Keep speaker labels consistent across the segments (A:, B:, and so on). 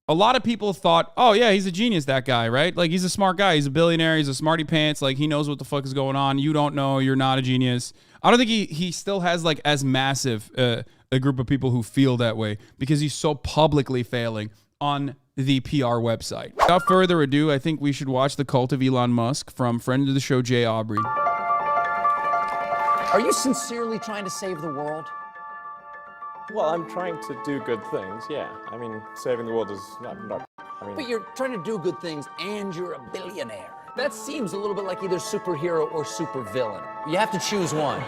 A: a lot of people thought, oh yeah, he's a genius, that guy, right? Like, he's a smart guy. He's a billionaire. He's a smarty pants. Like, he knows what the fuck is going on. You don't know. You're not a genius. I don't think he still has like as massive a group of people who feel that way because he's so publicly failing on the PR website. Without further ado, I think we should watch The Cult of Elon Musk from friend of the show, Jaubrey.
B: Are you sincerely trying to save the world?
C: Well, I'm trying to do good things, yeah. I mean, saving the world is not I mean...
B: But you're trying to do good things and you're a billionaire. That seems a little bit like either superhero or supervillain. You have to choose one.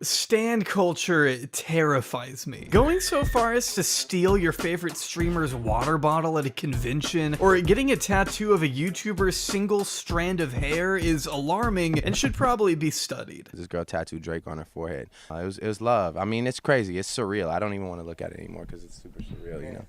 D: Stan culture terrifies me. Going so far as to steal your favorite streamer's water bottle at a convention, or getting a tattoo of a YouTuber's single strand of hair is alarming and should probably be studied.
E: This girl tattooed Drake on her forehead. It was love. I mean, it's crazy. It's surreal. I don't even want to look at it anymore because it's super surreal, you know?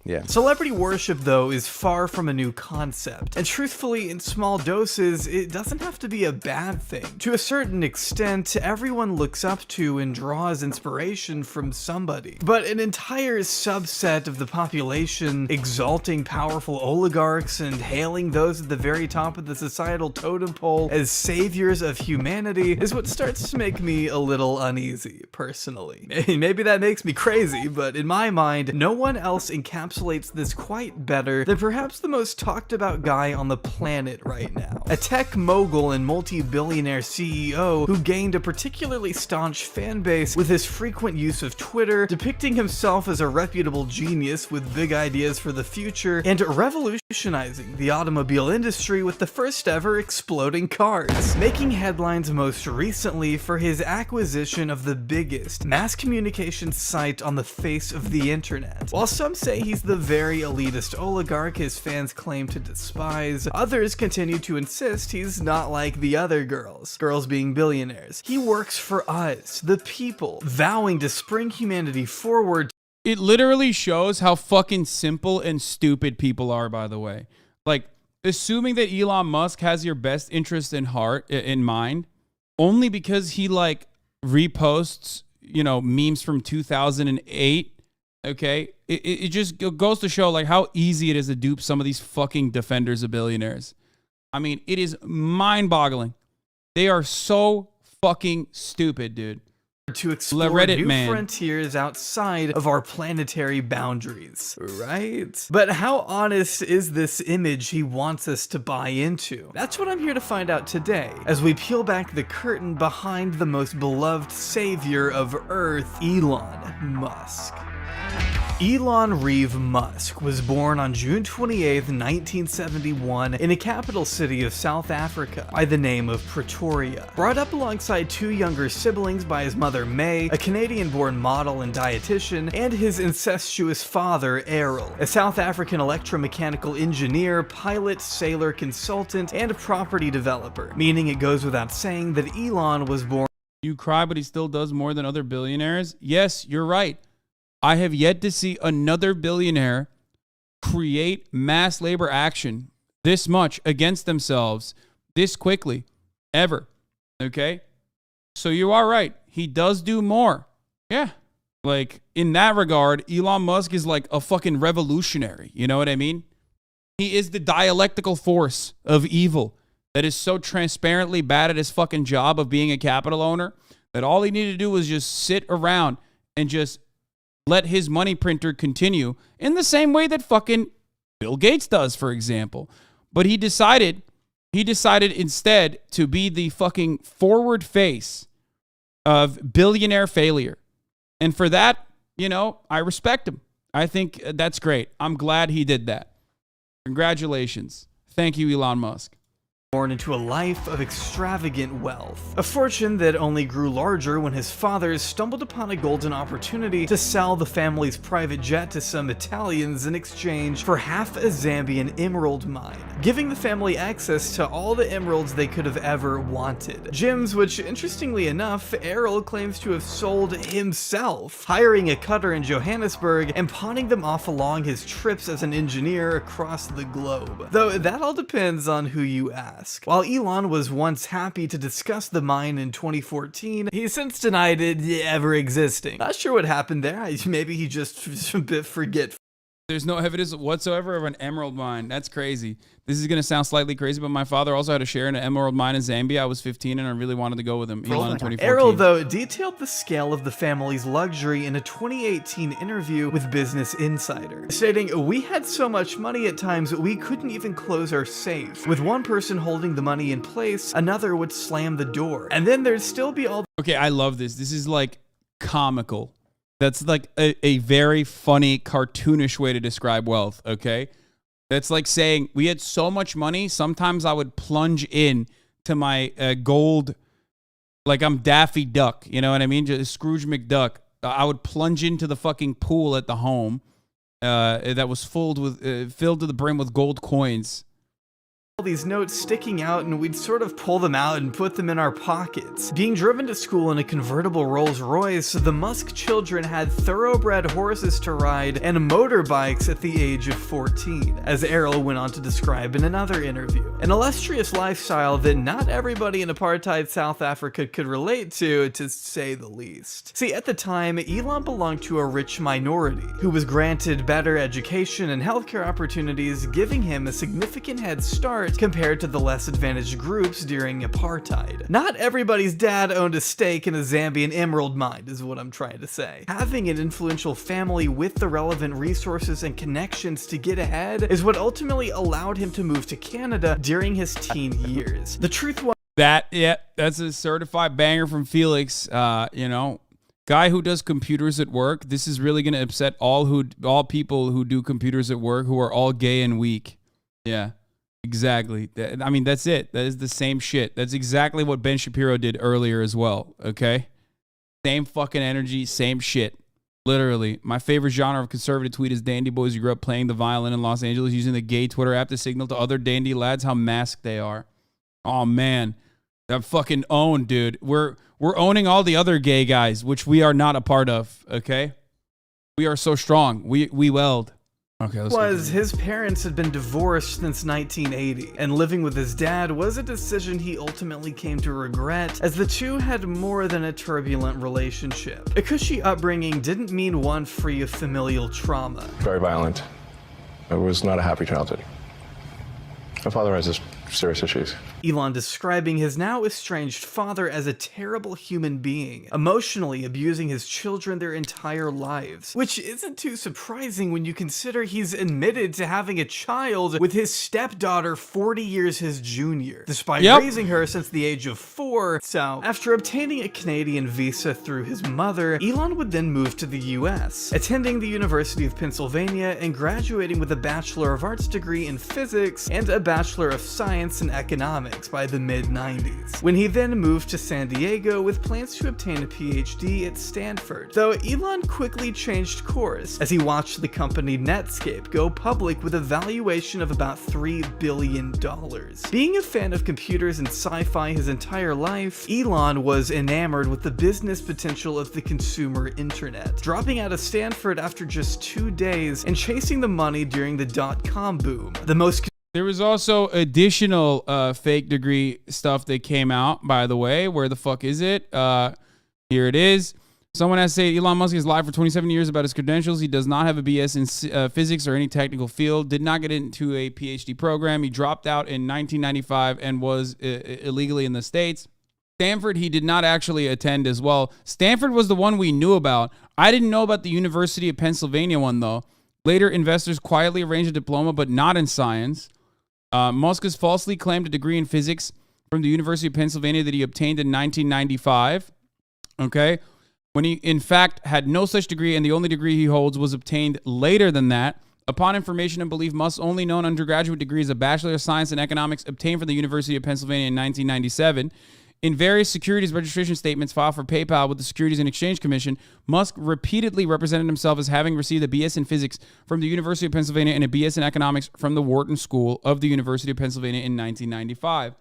E: Yeah.
D: Celebrity worship, though, is far from a new concept, and truthfully, in small doses, it doesn't have to be a bad thing. To a certain extent, everyone looks up to and draws inspiration from somebody. But an entire subset of the population exalting powerful oligarchs and hailing those at the very top of the societal totem pole as saviors of humanity is what starts to make me a little uneasy, personally. Maybe that makes me crazy, but in my mind, no one else encapsulates this quite better than perhaps the most talked about guy on the planet right now. A tech mogul and multi-billionaire CEO who gained a particularly staunch fan base with his frequent use of Twitter, depicting himself as a reputable genius with big ideas for the future, and revolutionizing the automobile industry with the first ever exploding cars, making headlines most recently for his acquisition of the biggest mass communication site on the face of the internet. While some say he's the very elitist oligarch his fans claim to despise, others continue to insist he's not like the other girls being billionaires. He works for us, the people, vowing to spring humanity forward.
A: It literally shows how fucking simple and stupid people are, by the way. Like, assuming that Elon Musk has your best interest in mind, only because he like reposts, you know, memes from 2008. Okay, it just goes to show like how easy it is to dupe some of these fucking defenders of billionaires. I mean, it is mind-boggling. They are so fucking stupid, dude.
D: To explore new frontiers outside of our planetary boundaries, right? But how honest is this image he wants us to buy into? That's what I'm here to find out today, as we peel back the curtain behind the most beloved savior of Earth, Elon Musk. Elon Reeve Musk was born on June 28, 1971 in a capital city of South Africa by the name of Pretoria. Brought up alongside two younger siblings by his mother May, a Canadian-born model and dietitian, and his incestuous father Errol, a South African electromechanical engineer, pilot, sailor, consultant, and property developer, meaning it goes without saying that Elon was born.
A: You cry, but he still does more than other billionaires? Yes, you're right. I have yet to see another billionaire create mass labor action this much against themselves this quickly, ever. Okay? So you are right. He does do more. Yeah. Like, in that regard, Elon Musk is like a fucking revolutionary. You know what I mean? He is the dialectical force of evil that is so transparently bad at his fucking job of being a capital owner that all he needed to do was just sit around and just let his money printer continue in the same way that fucking Bill Gates does, for example. But he decided instead to be the fucking forward face of billionaire failure. And for that, you know, I respect him. I think that's great. I'm glad he did that. Congratulations. Thank you, Elon Musk.
D: Born into a life of extravagant wealth, a fortune that only grew larger when his father stumbled upon a golden opportunity to sell the family's private jet to some Italians in exchange for half a Zambian emerald mine, giving the family access to all the emeralds they could have ever wanted. Gems which, interestingly enough, Errol claims to have sold himself, hiring a cutter in Johannesburg and pawning them off along his trips as an engineer across the globe. Though that all depends on who you ask. Musk. While Elon was once happy to discuss the mine in 2014, he's since denied it ever existing. Not sure what happened there. Maybe he just a bit forgetful.
A: There's no evidence whatsoever of an emerald mine. That's crazy. This is going to sound slightly crazy, but my father also had a share in an emerald mine in Zambia. I was 15 and I really wanted to go with him. Elon in 2014.
D: Errol, though, detailed the scale of the family's luxury in a 2018 interview with Business Insider, stating, "We had so much money at times we couldn't even close our safe. With one person holding the money in place, another would slam the door. And then there'd still be all..."
A: Okay, I love this. This is like comical. That's like a very funny, cartoonish way to describe wealth, okay? That's like saying, we had so much money, sometimes I would plunge in to my gold, like I'm Daffy Duck, you know what I mean? Just Scrooge McDuck. I would plunge into the fucking pool at the home that was filled to the brim with gold coins.
D: All these notes sticking out, and we'd sort of pull them out and put them in our pockets. Being driven to school in a convertible Rolls Royce, the Musk children had thoroughbred horses to ride and motorbikes at the age of 14, as Errol went on to describe in another interview. An illustrious lifestyle that not everybody in apartheid South Africa could relate to say the least. See, at the time, Elon belonged to a rich minority, who was granted better education and healthcare opportunities, giving him a significant head start compared to the less advantaged groups during apartheid. Not everybody's dad owned a stake in a Zambian emerald mine, is what I'm trying to say. Having an influential family with the relevant resources and connections to get ahead is what ultimately allowed him to move to Canada during his teen years. The truth was
A: that's a certified banger from Felix. You know, guy who does computers at work. This is really gonna upset all people who do computers at work who are all gay and weak. Yeah. Exactly. I mean, that's it. That is the same shit. That's exactly what Ben Shapiro did earlier as well, okay? Same fucking energy, same shit. Literally. My favorite genre of conservative tweet is dandy boys who grew up playing the violin in Los Angeles using the gay Twitter app to signal to other dandy lads how masked they are. Oh, man. That fucking owned, dude. We're owning all the other gay guys, which we are not a part of, okay? We are so strong. We weld. Okay,
D: his parents had been divorced since 1980, and living with his dad was a decision he ultimately came to regret, as the two had more than a turbulent relationship. A cushy upbringing didn't mean one free of familial trauma.
F: Very violent. It was not a happy childhood. My father has serious issues.
D: Elon describing his now estranged father as a terrible human being, emotionally abusing his children their entire lives, which isn't too surprising when you consider he's admitted to having a child with his stepdaughter 40 years his junior, despite raising her since the age of 4. So, after obtaining a Canadian visa through his mother, Elon would then move to the US, attending the University of Pennsylvania and graduating with a Bachelor of Arts degree in physics and a Bachelor of Science in economics by the mid-90s, when he then moved to San Diego with plans to obtain a PhD at Stanford, though Elon quickly changed course as he watched the company Netscape go public with a valuation of about $3 billion. Being a fan of computers and sci-fi his entire life, Elon was enamored with the business potential of the consumer internet, dropping out of Stanford after just 2 days and chasing the money during the dot-com boom.
A: There was also additional fake degree stuff that came out, by the way. Where the fuck is it? Here it is. Someone has said Elon Musk has lied for 27 years about his credentials. He does not have a BS in physics or any technical field, did not get into a PhD program. He dropped out in 1995 and was illegally in the States. Stanford, he did not actually attend as well. Stanford was the one we knew about. I didn't know about the University of Pennsylvania one, though. Later, investors quietly arranged a diploma, but not in science. Musk has falsely claimed a degree in physics from the University of Pennsylvania that he obtained in 1995, okay, when he, in fact, had no such degree, and the only degree he holds was obtained later than that. Upon information and belief, Musk's only known undergraduate degree is a Bachelor of Science in Economics obtained from the University of Pennsylvania in 1997. In various securities registration statements filed for PayPal with the Securities and Exchange Commission, Musk repeatedly represented himself as having received a BS in physics from the University of Pennsylvania and a BS in economics from the Wharton School of the University of Pennsylvania in 1995.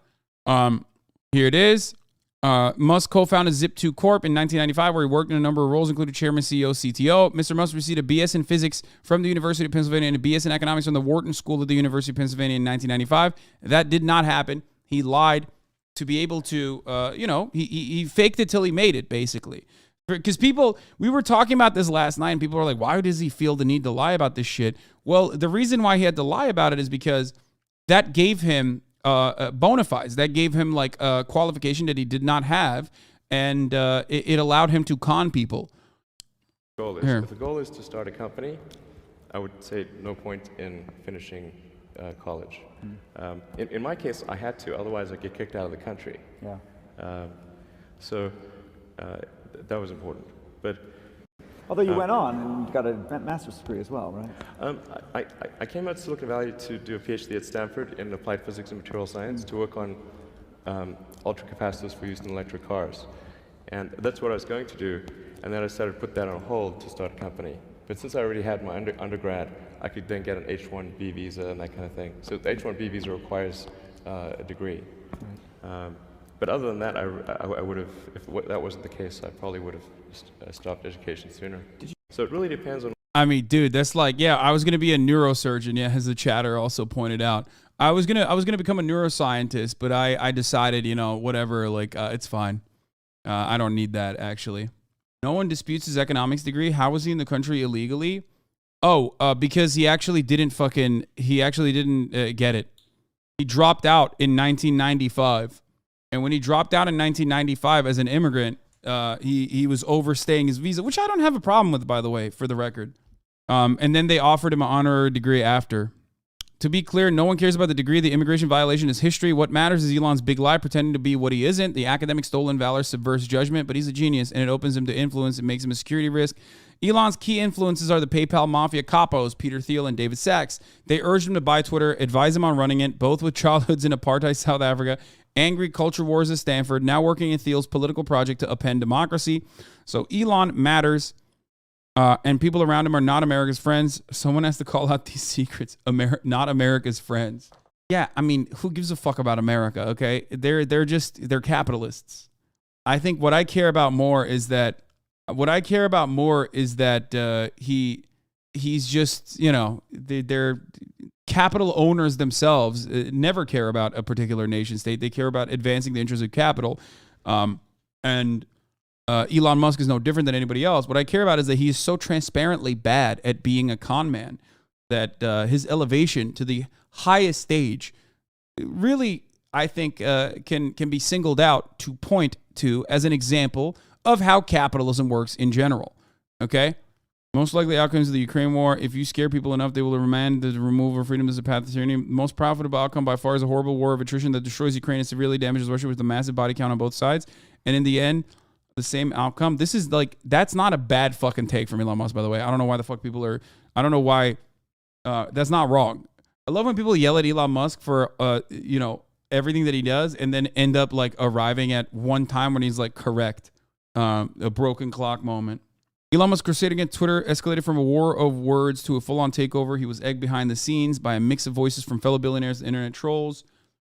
A: Here it is. Musk co-founded Zip2 Corp in 1995, where he worked in a number of roles, including chairman, CEO, CTO. Mr. Musk received a BS in physics from the University of Pennsylvania and a BS in economics from the Wharton School of the University of Pennsylvania in 1995. That did not happen. He lied to be able to, he faked it till he made it, basically. Because we were talking about this last night, and people were like, why does he feel the need to lie about this shit? Well, the reason why he had to lie about it is because that gave him bona fides. That gave him like a qualification that he did not have, and it allowed him to con people.
F: If the goal is to start a company, I would say no point in finishing college. In my case, I had to, otherwise I'd get kicked out of the country.
G: Yeah.
F: So that was important. But
G: Although you went on and got a master's degree as well, right?
F: I came out to Silicon Valley to do a PhD at Stanford in applied physics and material science to work on ultracapacitors for use in electric cars. And that's what I was going to do. And then I decided to put that on hold to start a company. But since I already had my undergrad, I could then get an H-1B visa and that kind of thing. So the H-1B visa requires a degree. But other than that, I would have, if that wasn't the case, I probably would have stopped education sooner. So it really depends on.
A: I mean, dude, that's like, yeah, I was gonna be a neurosurgeon. Yeah, as the chatter also pointed out, I was gonna become a neuroscientist, but I decided, whatever, like, it's fine. I don't need that actually. No one disputes his economics degree. How was he in the country illegally? Oh, because he actually didn't get it. He dropped out in 1995. And when he dropped out in 1995 as an immigrant, he was overstaying his visa, which I don't have a problem with, by the way, for the record. And then they offered him an honorary degree after. To be clear, no one cares about the degree. The immigration violation is history. What matters is Elon's big lie, pretending to be what he isn't. The academic stolen valor subverts judgment, but he's a genius, and it opens him to influence. It makes him a security risk. Elon's key influences are the PayPal mafia capos, Peter Thiel and David Sachs. They urged him to buy Twitter, advise him on running it, both with childhoods in apartheid South Africa, angry culture wars at Stanford, now working in Thiel's political project to upend democracy. So Elon matters, and people around him are not America's friends. Someone has to call out these secrets. Not America's friends. Yeah, I mean, who gives a fuck about America, okay? They're capitalists. I think what I care about more is that he's just, they're capital owners themselves, never care about a particular nation state. They care about advancing the interests of capital. And Elon Musk is no different than anybody else. What I care about is that he's so transparently bad at being a con man that his elevation to the highest stage really, I think, can be singled out to point to as an example of how capitalism works in general. Okay? Most likely outcomes of the Ukraine war, if you scare people enough, they will demand the removal of freedom as a path to tyranny. Most profitable outcome by far is a horrible war of attrition that destroys Ukraine and severely damages Russia with a massive body count on both sides. And in the end, the same outcome. This is like, that's not a bad fucking take from Elon Musk, by the way. I don't know why the fuck people are, I don't know why, that's not wrong. I love when people yell at Elon Musk for, everything that he does and then end up like arriving at one time when he's like correct. A broken clock moment. Elon Musk's crusade against Twitter escalated from a war of words to a full-on takeover. He was egged behind the scenes by a mix of voices from fellow billionaires and internet trolls.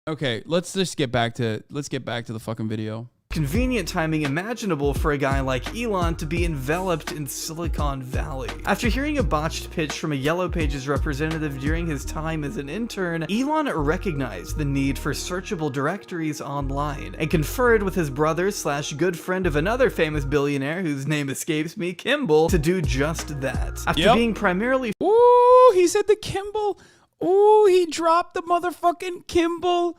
A: Okay, let's get back to the fucking video.
D: Convenient timing imaginable for a guy like Elon to be enveloped in Silicon Valley. After hearing a botched pitch from a Yellow Pages representative during his time as an intern, Elon recognized the need for searchable directories online and conferred with his brother / good friend of another famous billionaire whose name escapes me, Kimball, to do just that. After being primarily—
A: Ooh, he said the Kimball. Ooh, he dropped the motherfucking Kimball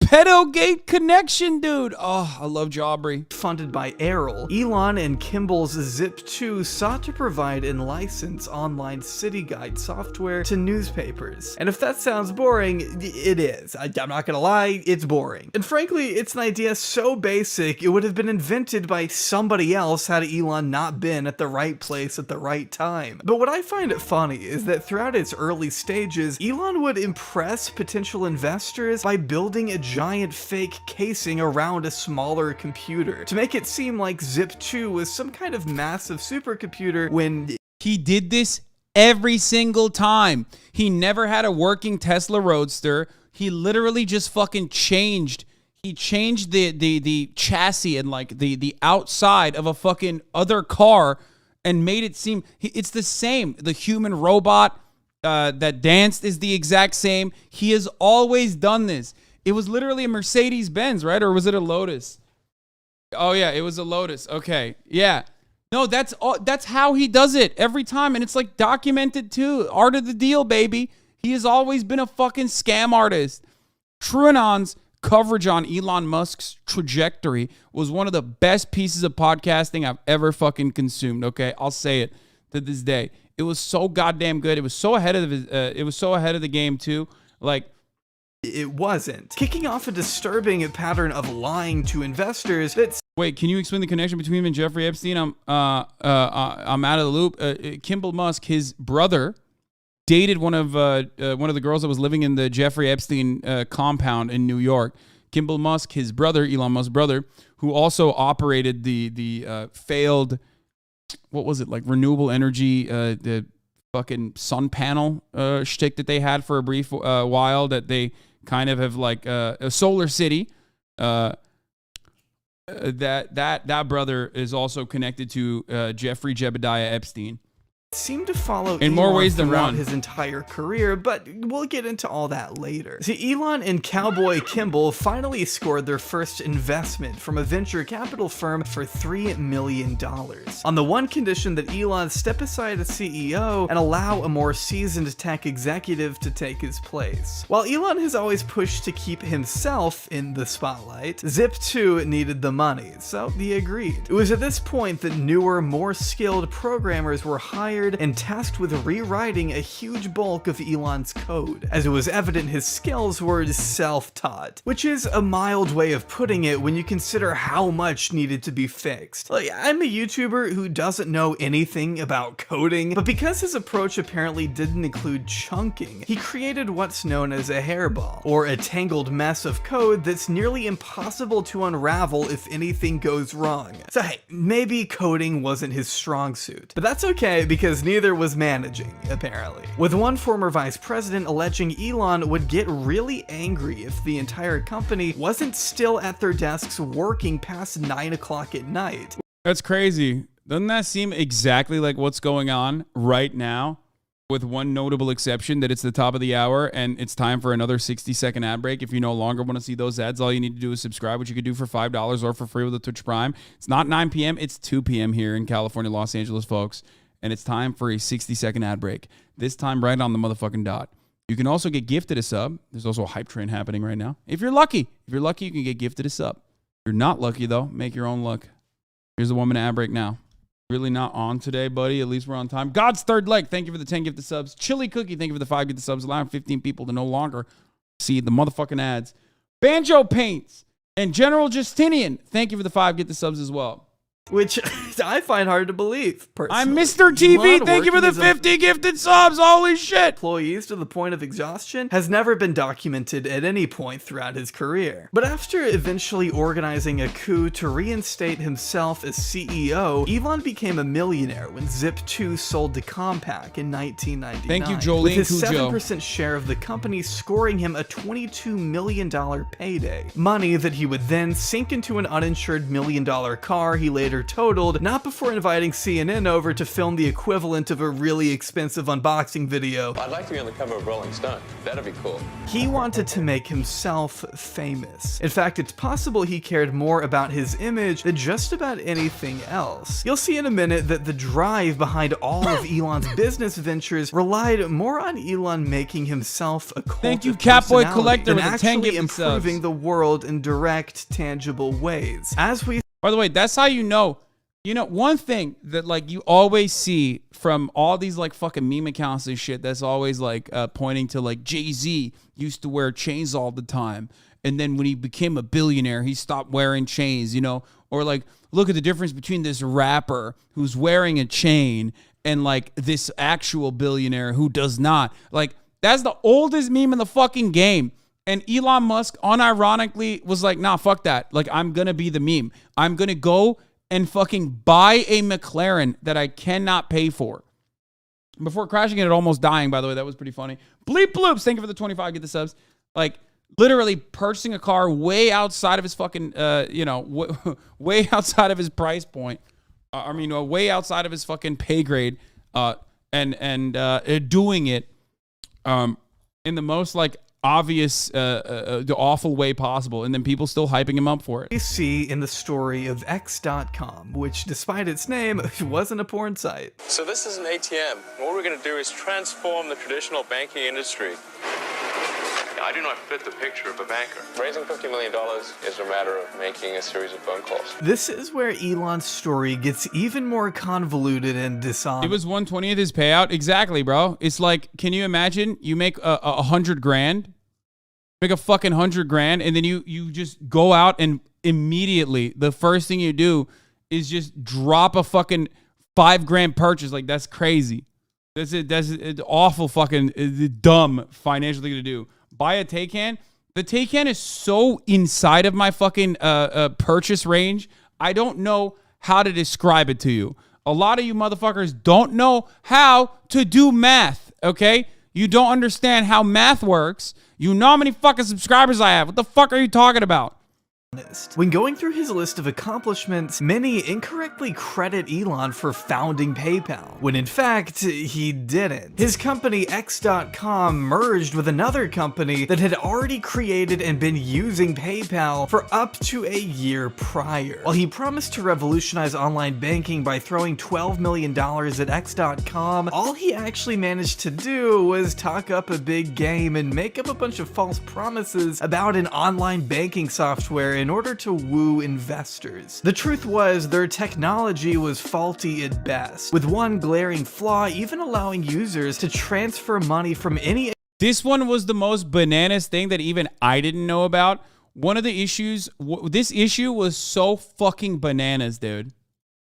A: pedogate connection, dude. Oh, I love Jaubrey.
D: Funded by Errol, Elon and Kimball's Zip2 sought to provide and license online city guide software to newspapers. And if that sounds boring, it is. I'm not gonna lie, it's boring. And frankly, it's an idea so basic, it would have been invented by somebody else had Elon not been at the right place at the right time. But what I find funny is that throughout its early stages, Elon would impress potential investors by building a giant fake casing around a smaller computer to make it seem like Zip2 was some kind of massive supercomputer when
A: he did this every single time. He never had a working Tesla Roadster. He literally just fucking changed. He changed the chassis and like the outside of a fucking other car and made it seem it's the same. The human robot that danced is the exact same. He has always done this. It was literally a Mercedes Benz, right? Or was it a Lotus? Oh yeah, it was a Lotus. Okay, yeah. No, that's how he does it every time, and it's like documented too. Art of the deal, baby. He has always been a fucking scam artist. TrueAnon's coverage on Elon Musk's trajectory was one of the best pieces of podcasting I've ever fucking consumed. Okay, I'll say it to this day. It was so goddamn good. It was so ahead of the game too. Like,
D: it wasn't. Kicking off a disturbing pattern of lying to investors that's...
A: Wait, can you explain the connection between him and Jeffrey Epstein? I'm out of the loop. Kimball Musk, his brother, dated one of the girls that was living in the Jeffrey Epstein compound in New York. Kimball Musk, his brother, Elon Musk's brother, who also operated the failed, what was it, like renewable energy, the fucking sun panel shtick that they had for a brief while, that they kind of have like a solar city. That brother is also connected to Jeffrey Jebediah Epstein.
D: Seemed to follow
A: in more
D: Elon
A: ways than
D: throughout
A: one.
D: His entire career, but we'll get into all that later. See, Elon and Cowboy Kimball finally scored their first investment from a venture capital firm for $3 million, on the one condition that Elon step aside as CEO and allow a more seasoned tech executive to take his place. While Elon has always pushed to keep himself in the spotlight, Zip2 needed the money, so he agreed. It was at this point that newer, more skilled programmers were hired and tasked with rewriting a huge bulk of Elon's code, as it was evident his skills were self-taught, which is a mild way of putting it when you consider how much needed to be fixed. Like, I'm a YouTuber who doesn't know anything about coding, but because his approach apparently didn't include chunking, he created what's known as a hairball, or a tangled mess of code that's nearly impossible to unravel if anything goes wrong. So hey, maybe coding wasn't his strong suit, but that's okay because neither was managing, apparently. With one former vice president alleging Elon would get really angry if the entire company wasn't still at their desks working past 9 o'clock at night.
A: That's crazy. Doesn't that seem exactly like what's going on right now? With one notable exception, that it's the top of the hour and it's time for another 60-second ad break. If you no longer want to see those ads, all you need to do is subscribe, which you could do for $5 or for free with the Twitch Prime. It's not 9 p.m., it's 2 p.m. here in California, Los Angeles, folks. And it's time for a 60-second ad break. This time right on the motherfucking dot. You can also get gifted a sub. There's also a hype train happening right now. If you're lucky, you can get gifted a sub. If you're not lucky, though, make your own luck. Here's the 1 minute ad break now. Really not on today, buddy. At least we're on time. God's third leg, thank you for the 10 gifted subs. Chili Cookie, thank you for the 5 gifted subs. Allowing 15 people to no longer see the motherfucking ads. Banjo Paints and General Justinian, thank you for the 5 gifted subs as well.
D: Which I find hard to believe, personally.
A: I'm Mr. TV.
D: Elon,
A: thank you for the 50 gifted subs. Holy shit.
D: Employees to the point of exhaustion has never been documented at any point throughout his career. But after eventually organizing a coup to reinstate himself as CEO, Elon became a millionaire when Zip2 sold to Compaq in 1999.
A: Thank you, Jolene
D: with his
A: Cujo.
D: 7% share of the company scoring him a $22 million payday. Money that he would then sink into an uninsured $1 million car he later totaled, not before inviting CNN over to film the equivalent of a really expensive unboxing video.
H: I'd like to be on the cover of Rolling Stone. That'd be cool.
D: He wanted to make himself famous. In fact, it's possible he cared more about his image than just about anything else. You'll see in a minute that the drive behind all of Elon's business ventures relied more on Elon making himself a cult
A: Thank you,
D: of
A: Catboy
D: personality
A: Collector,
D: than
A: with the 10
D: actually
A: gifted subs.
D: improving the world in direct, tangible ways. As we
A: By the way, that's how you know, one thing that like you always see from all these like fucking meme accounts and shit that's always like pointing to like Jay-Z used to wear chains all the time. And then when he became a billionaire, he stopped wearing chains, or like look at the difference between this rapper who's wearing a chain and like this actual billionaire who does not. Like that's the oldest meme in the fucking game. And Elon Musk unironically was like, nah, fuck that. Like, I'm going to be the meme. I'm going to go and fucking buy a McLaren that I cannot pay for. Before crashing it, almost dying, by the way. That was pretty funny. Bleep bloops. Thank you for the 25. Get the subs. Like, literally purchasing a car way outside of his fucking, way outside of his price point. Way outside of his fucking pay grade. And doing it in the most, like, obvious, the awful way possible, and then people still hyping him up for it.
D: We see in the story of X.com, which despite its name, wasn't a porn site.
F: So this is an ATM. What we're going to do is transform the traditional banking industry. I do not fit the picture of a banker.
H: Raising $50 million is a matter of making a series of phone calls.
D: This is where Elon's story gets even more convoluted and dishonest.
A: It was 1/20th his payout. Exactly, bro. It's like, can you imagine you make a $100,000, make a fucking $100,000, and then you just go out and immediately the first thing you do is just drop a fucking $5,000 purchase. Like, that's crazy. That's it. That's an awful fucking dumb financial thing to do. Buy a Taycan. The Taycan is so inside of my fucking purchase range. I don't know how to describe it to you. A lot of you motherfuckers don't know how to do math, okay? You don't understand how math works. You know how many fucking subscribers I have. What the fuck are you talking about?
D: When going through his list of accomplishments, many incorrectly credit Elon for founding PayPal, when in fact, he didn't. His company X.com merged with another company that had already created and been using PayPal for up to a year prior. While he promised to revolutionize online banking by throwing $12 million at X.com, all he actually managed to do was talk up a big game and make up a bunch of false promises about an online banking software in order to woo investors. The truth was, their technology was faulty at best, with one glaring flaw even allowing users to transfer money from any...
A: This one was the most bananas thing that even I didn't know about. One of the issues, this issue was so fucking bananas, dude.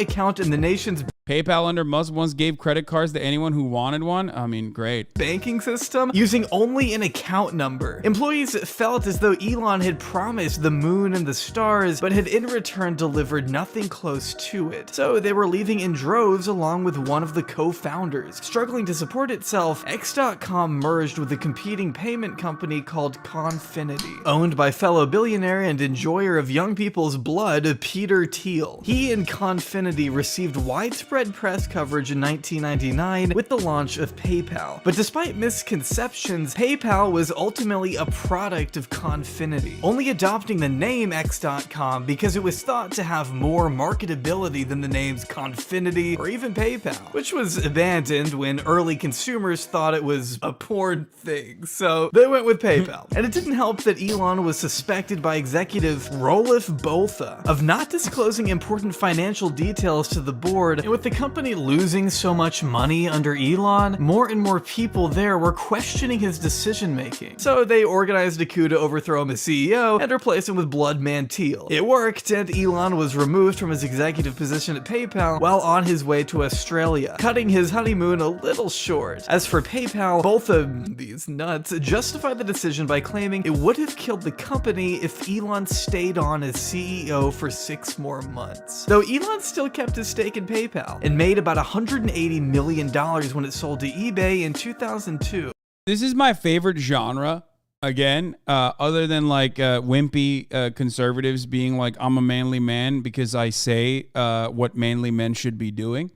D: ...account in the nation's...
A: PayPal under Musk once gave credit cards to anyone who wanted one. I mean, great.
D: ...banking system using only an account number. Employees felt as though Elon had promised the moon and the stars, but had in return delivered nothing close to it. So they were leaving in droves along with one of the co-founders. Struggling to support itself, X.com merged with a competing payment company called Confinity, owned by fellow billionaire and enjoyer of young people's blood, Peter Thiel. He and Confinity received widespread press coverage in 1999 with the launch of PayPal. But despite misconceptions, PayPal was ultimately a product of Confinity, only adopting the name X.com because it was thought to have more marketability than the names Confinity or even PayPal, which was abandoned when early consumers thought it was a porn thing, so they went with PayPal. And it didn't help that Elon was suspected by executive Roelof Botha of not disclosing important financial details to the board, and with the company losing so much money under Elon, more and more people there were questioning his decision-making. So they organized a coup to overthrow him as CEO and replace him with Bloodman Thiel. It worked, and Elon was removed from his executive position at PayPal while on his way to Australia, cutting his honeymoon a little short. As for PayPal, both of these nuts justified the decision by claiming it would have killed the company if Elon stayed on as CEO for 6 more months. Though Elon still kept his stake in PayPal and made about $180 million when it sold to eBay in 2002.
A: This is my favorite genre, again, other than like wimpy conservatives being like, I'm a manly man because I say what manly men should be doing.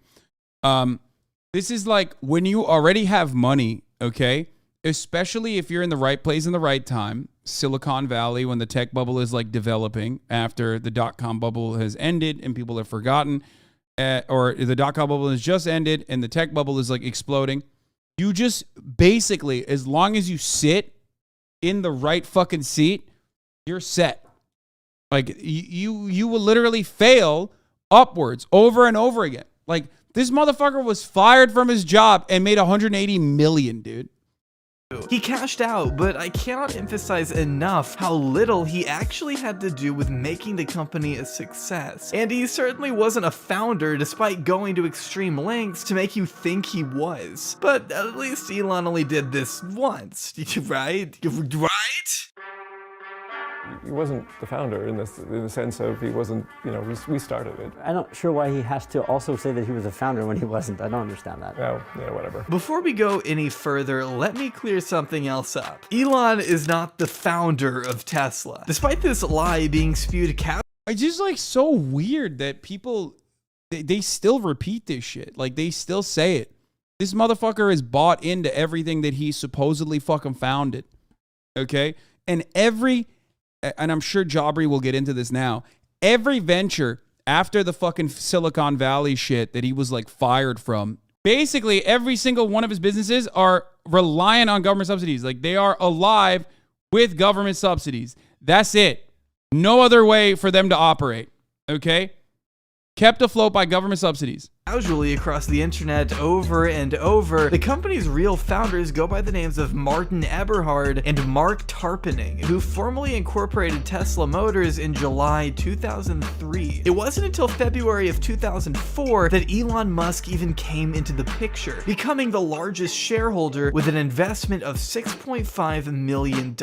A: This is like when you already have money, okay? Especially if you're in the right place in the right time. Silicon Valley, when the tech bubble is like developing after the dot-com bubble has ended and people have forgotten. Or the dot-com bubble has just ended and the tech bubble is like exploding. You just basically, as long as you sit in the right fucking seat, you're set. Like you will literally fail upwards over and over again. Like this motherfucker was fired from his job and made $180 million, dude.
D: He cashed out, but I cannot emphasize enough how little he actually had to do with making the company a success. And he certainly wasn't a founder despite going to extreme lengths to make you think he was. But at least Elon only did this once, right? Right?
C: He wasn't the founder in the sense of he wasn't, we started it.
G: I'm not sure why he has to also say that he was a founder when he wasn't. I don't understand that.
C: Oh, yeah, whatever.
D: Before we go any further, let me clear something else up. Elon is not the founder of Tesla. Despite this lie being spewed
A: It's just like so weird that people, they still repeat this shit. Like they still say it. This motherfucker is bought into everything that he supposedly fucking founded. Okay. And I'm sure Jaubrey will get into this now, every venture after the fucking Silicon Valley shit that he was like fired from, basically every single one of his businesses are reliant on government subsidies. Like they are alive with government subsidies. That's it. No other way for them to operate. Okay. Kept afloat by government subsidies.
D: Casually across the internet over and over, the company's real founders go by the names of Martin Eberhard and Mark Tarpenning, who formally incorporated Tesla Motors in July 2003. It wasn't until February of 2004 that Elon Musk even came into the picture, becoming the largest shareholder with an investment of $6.5 million,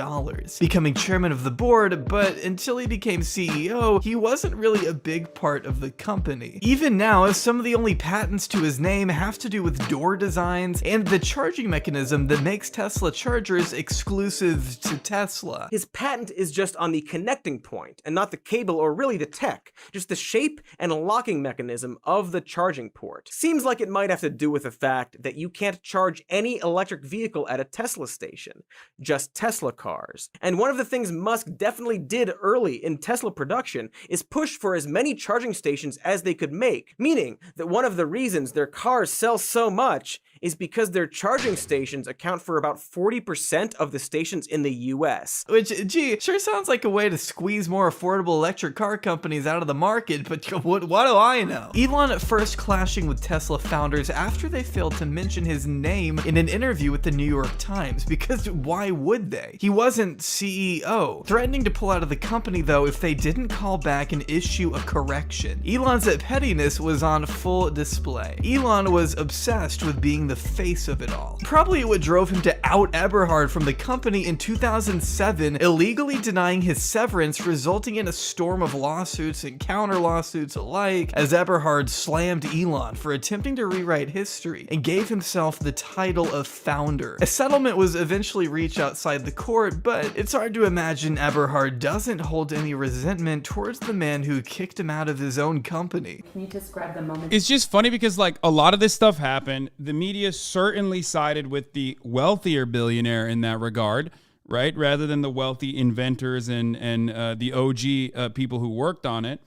D: becoming chairman of the board, but until he became CEO, he wasn't really a big part of the company. Even now, some of the only patents to his name have to do with door designs and the charging mechanism that makes Tesla chargers exclusive to Tesla.
I: His patent is just on the connecting point and not the cable or really the tech, just the shape and locking mechanism of the charging port. Seems like it might have to do with the fact that you can't charge any electric vehicle at a Tesla station, just Tesla cars. And one of the things Musk definitely did early in Tesla production is push for as many charging stations as they could make, meaning that one of the reasons their cars sell so much is because their charging stations account for about 40% of the stations in the US.
D: Which, gee, sure sounds like a way to squeeze more affordable electric car companies out of the market, but what do I know? Elon at first clashing with Tesla founders after they failed to mention his name in an interview with the New York Times, because why would they? He wasn't CEO. Threatening to pull out of the company, though, if they didn't call back and issue a correction. Elon's pettiness was on full display. Elon was obsessed with being the face of it all. Probably what drove him to out Eberhard from the company in 2007, illegally denying his severance, resulting in a storm of lawsuits and counter lawsuits alike, as Eberhard slammed Elon for attempting to rewrite history and gave himself the title of founder. A settlement was eventually reached outside the court, but it's hard to imagine Eberhard doesn't hold any resentment towards the man who kicked him out of his own company.
J: Can you describe the moment?
A: It's just funny because like a lot of this stuff happened. The media certainly sided with the wealthier billionaire in that regard, right? Rather than the wealthy inventors and the OG people who worked on it,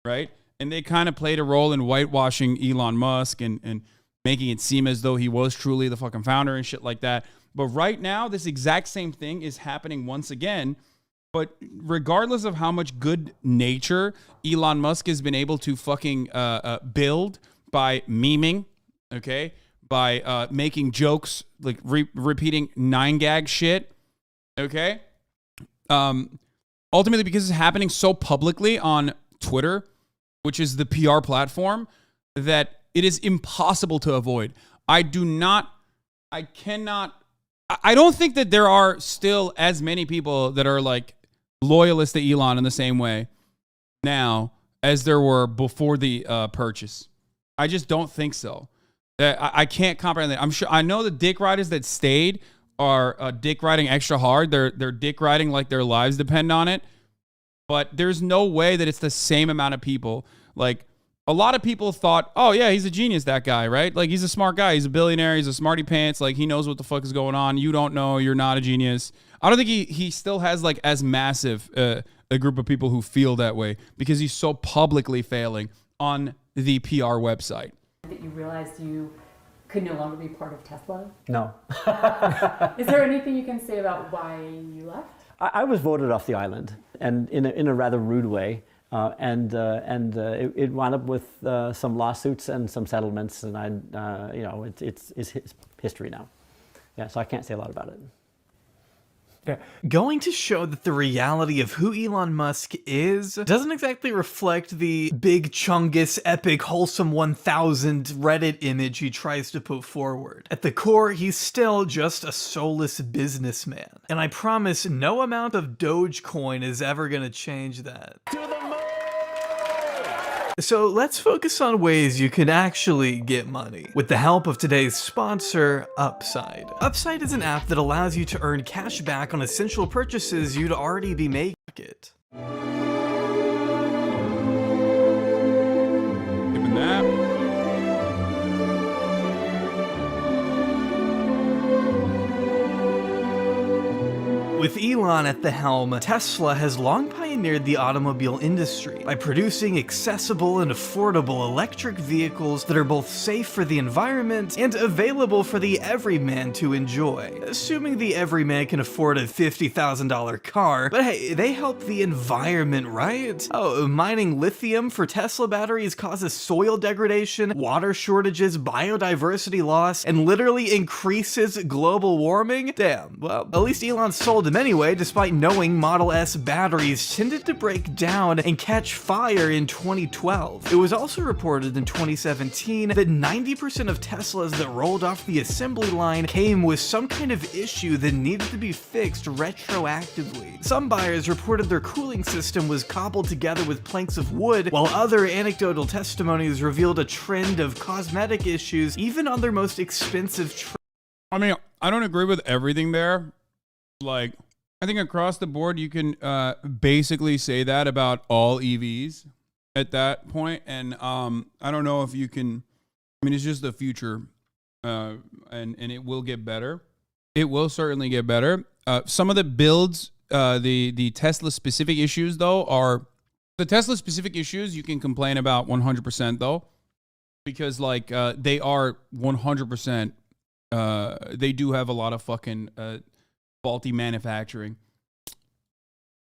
A: right? And they kind of played a role in whitewashing Elon Musk and making it seem as though he was truly the fucking founder and shit like that. But right now, this exact same thing is happening once again. But regardless of how much good nature Elon Musk has been able to fucking build by memeing, okay, by making jokes, like repeating 9gag shit, okay, ultimately because it's happening so publicly on Twitter, which is the PR platform, that it is impossible to avoid. I don't think that there are still as many people that are like loyalists to Elon in the same way now as there were before the purchase. I just don't think so. I can't comprehend that. I know the dick riders that stayed are dick riding extra hard. They're dick riding like their lives depend on it. But there's no way that it's the same amount of people. Like a lot of people thought, oh yeah, he's a genius, that guy, right? Like he's a smart guy. He's a billionaire. He's a smarty pants. Like he knows what the fuck is going on. You don't know. You're not a genius. I don't think he still has like as massive a group of people who feel that way because he's so publicly failing on the PR website.
J: That you realized you could no longer be part of Tesla?
G: No.
J: Is there anything you can say about why you left?
G: I was voted off the island, and in a rather rude way, it wound up with some lawsuits and some settlements, and it's history now. Yeah, so I can't say a lot about it.
D: Yeah. Going to show that the reality of who Elon Musk is doesn't exactly reflect the big chungus epic wholesome 1000 Reddit image he tries to put forward. At the core, he's still just a soulless businessman. And I promise no amount of Dogecoin is ever gonna change that. So let's focus on ways you can actually get money with the help of today's sponsor, Upside. Upside is an app that allows you to earn cash back on essential purchases you'd already be making.
A: Given that.
D: With Elon at the helm, Tesla has long pioneered the automobile industry by producing accessible and affordable electric vehicles that are both safe for the environment and available for the everyman to enjoy. Assuming the everyman can afford a $50,000 car, but hey, they help the environment, right? Oh, mining lithium for Tesla batteries causes soil degradation, water shortages, biodiversity loss, and literally increases global warming? Damn, well, at least Elon sold them anyway, despite knowing Model S batteries tended to break down and catch fire in 2012. It was also reported in 2017 that 90% of Teslas that rolled off the assembly line came with some kind of issue that needed to be fixed retroactively. Some buyers reported their cooling system was cobbled together with planks of wood, while other anecdotal testimonies revealed a trend of cosmetic issues even on their most expensive
A: I mean, I don't agree with everything there. Like, I think across the board, you can basically say that about all EVs at that point. And I don't know if you can, I mean, it's just the future and it will get better. It will certainly get better. Some of the builds, the Tesla specific issues though are, the Tesla specific issues you can complain about 100% though, because like they are 100%, they do have a lot of fucking faulty manufacturing.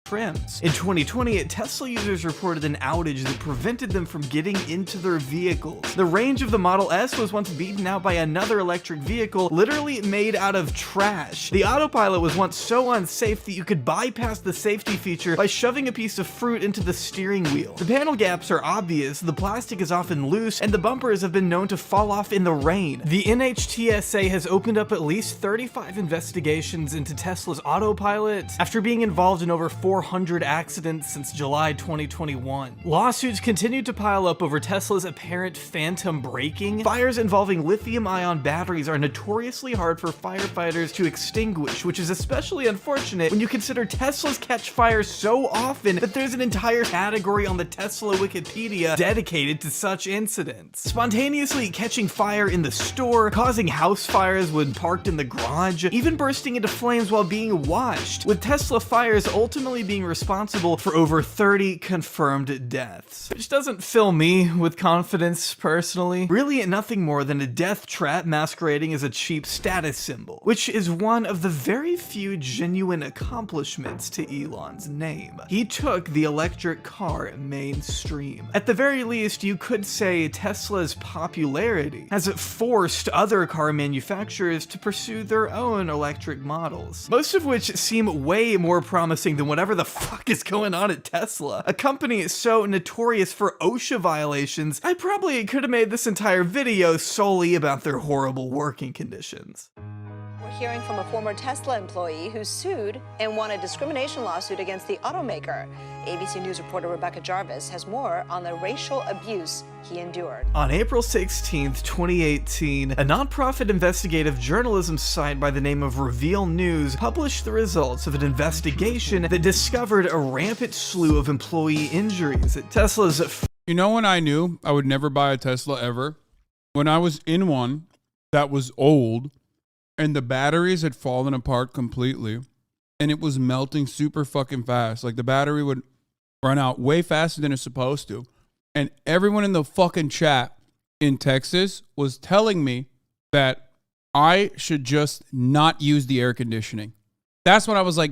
D: trims. In 2020, Tesla users reported an outage that prevented them from getting into their vehicles. The range of the Model S was once beaten out by another electric vehicle literally made out of trash. The autopilot was once so unsafe that you could bypass the safety feature by shoving a piece of fruit into the steering wheel. The panel gaps are obvious, the plastic is often loose, and the bumpers have been known to fall off in the rain. The NHTSA has opened up at least 35 investigations into Tesla's autopilot after being involved in over 400 accidents since July 2021. Lawsuits continue to pile up over Tesla's apparent phantom braking. Fires involving lithium-ion batteries are notoriously hard for firefighters to extinguish, which is especially unfortunate when you consider Teslas catch fire so often that there's an entire category on the Tesla Wikipedia dedicated to such incidents. Spontaneously catching fire in the store, causing house fires when parked in the garage, even bursting into flames while being washed, with Tesla fires ultimately being responsible for over 30 confirmed deaths. Which doesn't fill me with confidence personally. Really nothing more than a death trap masquerading as a cheap status symbol, which is one of the very few genuine accomplishments to Elon's name. He took the electric car mainstream. At the very least, you could say Tesla's popularity has forced other car manufacturers to pursue their own electric models, most of which seem way more promising than whatever the fuck is going on at Tesla. A company so notorious for OSHA violations, I probably could have made this entire video solely about their horrible working conditions.
K: We're hearing from a former Tesla employee who sued and won a discrimination lawsuit against the automaker. ABC News reporter Rebecca Jarvis has more on the racial abuse he endured.
D: On April 16th, 2018, a nonprofit investigative journalism site by the name of Reveal News published the results of an investigation that discovered a rampant slew of employee injuries at Tesla's.
A: You know when I knew I would never buy a Tesla ever? When I was in one that was old and the batteries had fallen apart completely and it was melting super fucking fast. Like the battery would run out way faster than it's supposed to. And everyone in the fucking chat in Texas was telling me that I should just not use the air conditioning. That's when I was like,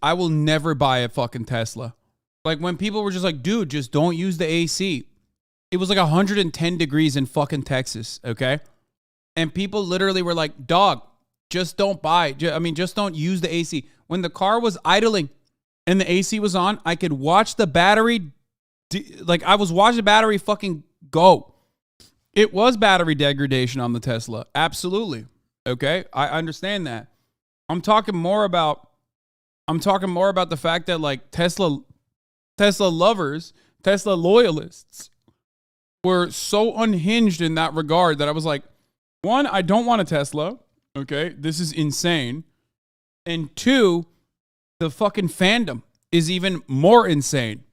A: I will never buy a fucking Tesla. Like when people were just like, dude, just don't use the AC. It was like 110 degrees in fucking Texas, okay? And people literally were like, dog, just don't buy. Just don't use the AC. When the car was idling and the AC was on, I could watch the battery, I was watching the battery fucking go. It was battery degradation on the Tesla. Absolutely. Okay? I understand that. I'm talking more about the fact that like Tesla lovers, Tesla loyalists were so unhinged in that regard that I was like, one, I don't want a Tesla. Okay? This is insane. And two, the fucking fandom is even more insane.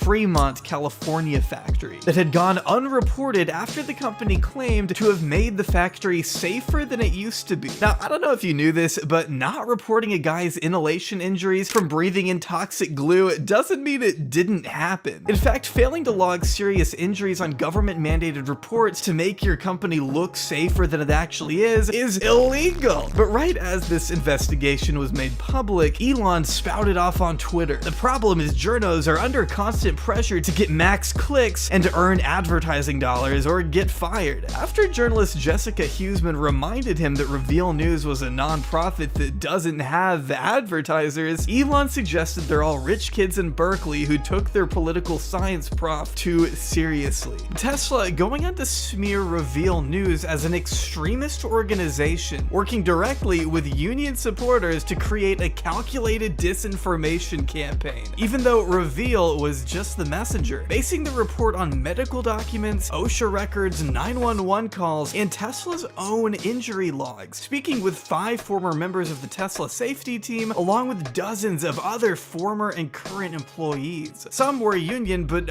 D: Fremont, California factory that had gone unreported after the company claimed to have made the factory safer than it used to be. Now, I don't know if you knew this, but not reporting a guy's inhalation injuries from breathing in toxic glue doesn't mean it didn't happen. In fact, failing to log serious injuries on government-mandated reports to make your company look safer than it actually is illegal. But right as this investigation was made public, Elon spouted off on Twitter. The problem is journos are under constant pressure to get max clicks and to earn advertising dollars or get fired. After journalist Jessica Huseman reminded him that Reveal News was a non-profit that doesn't have advertisers, Elon suggested they're all rich kids in Berkeley who took their political science prof too seriously. Tesla going on to smear Reveal News as an extremist organization working directly with union supporters to create a calculated disinformation campaign, even though Reveal was just the messenger, basing the report on medical documents, OSHA records, 911 calls, and Tesla's own injury logs, speaking with 5 former members of the Tesla safety team, along with dozens of other former and current employees. Some were union, but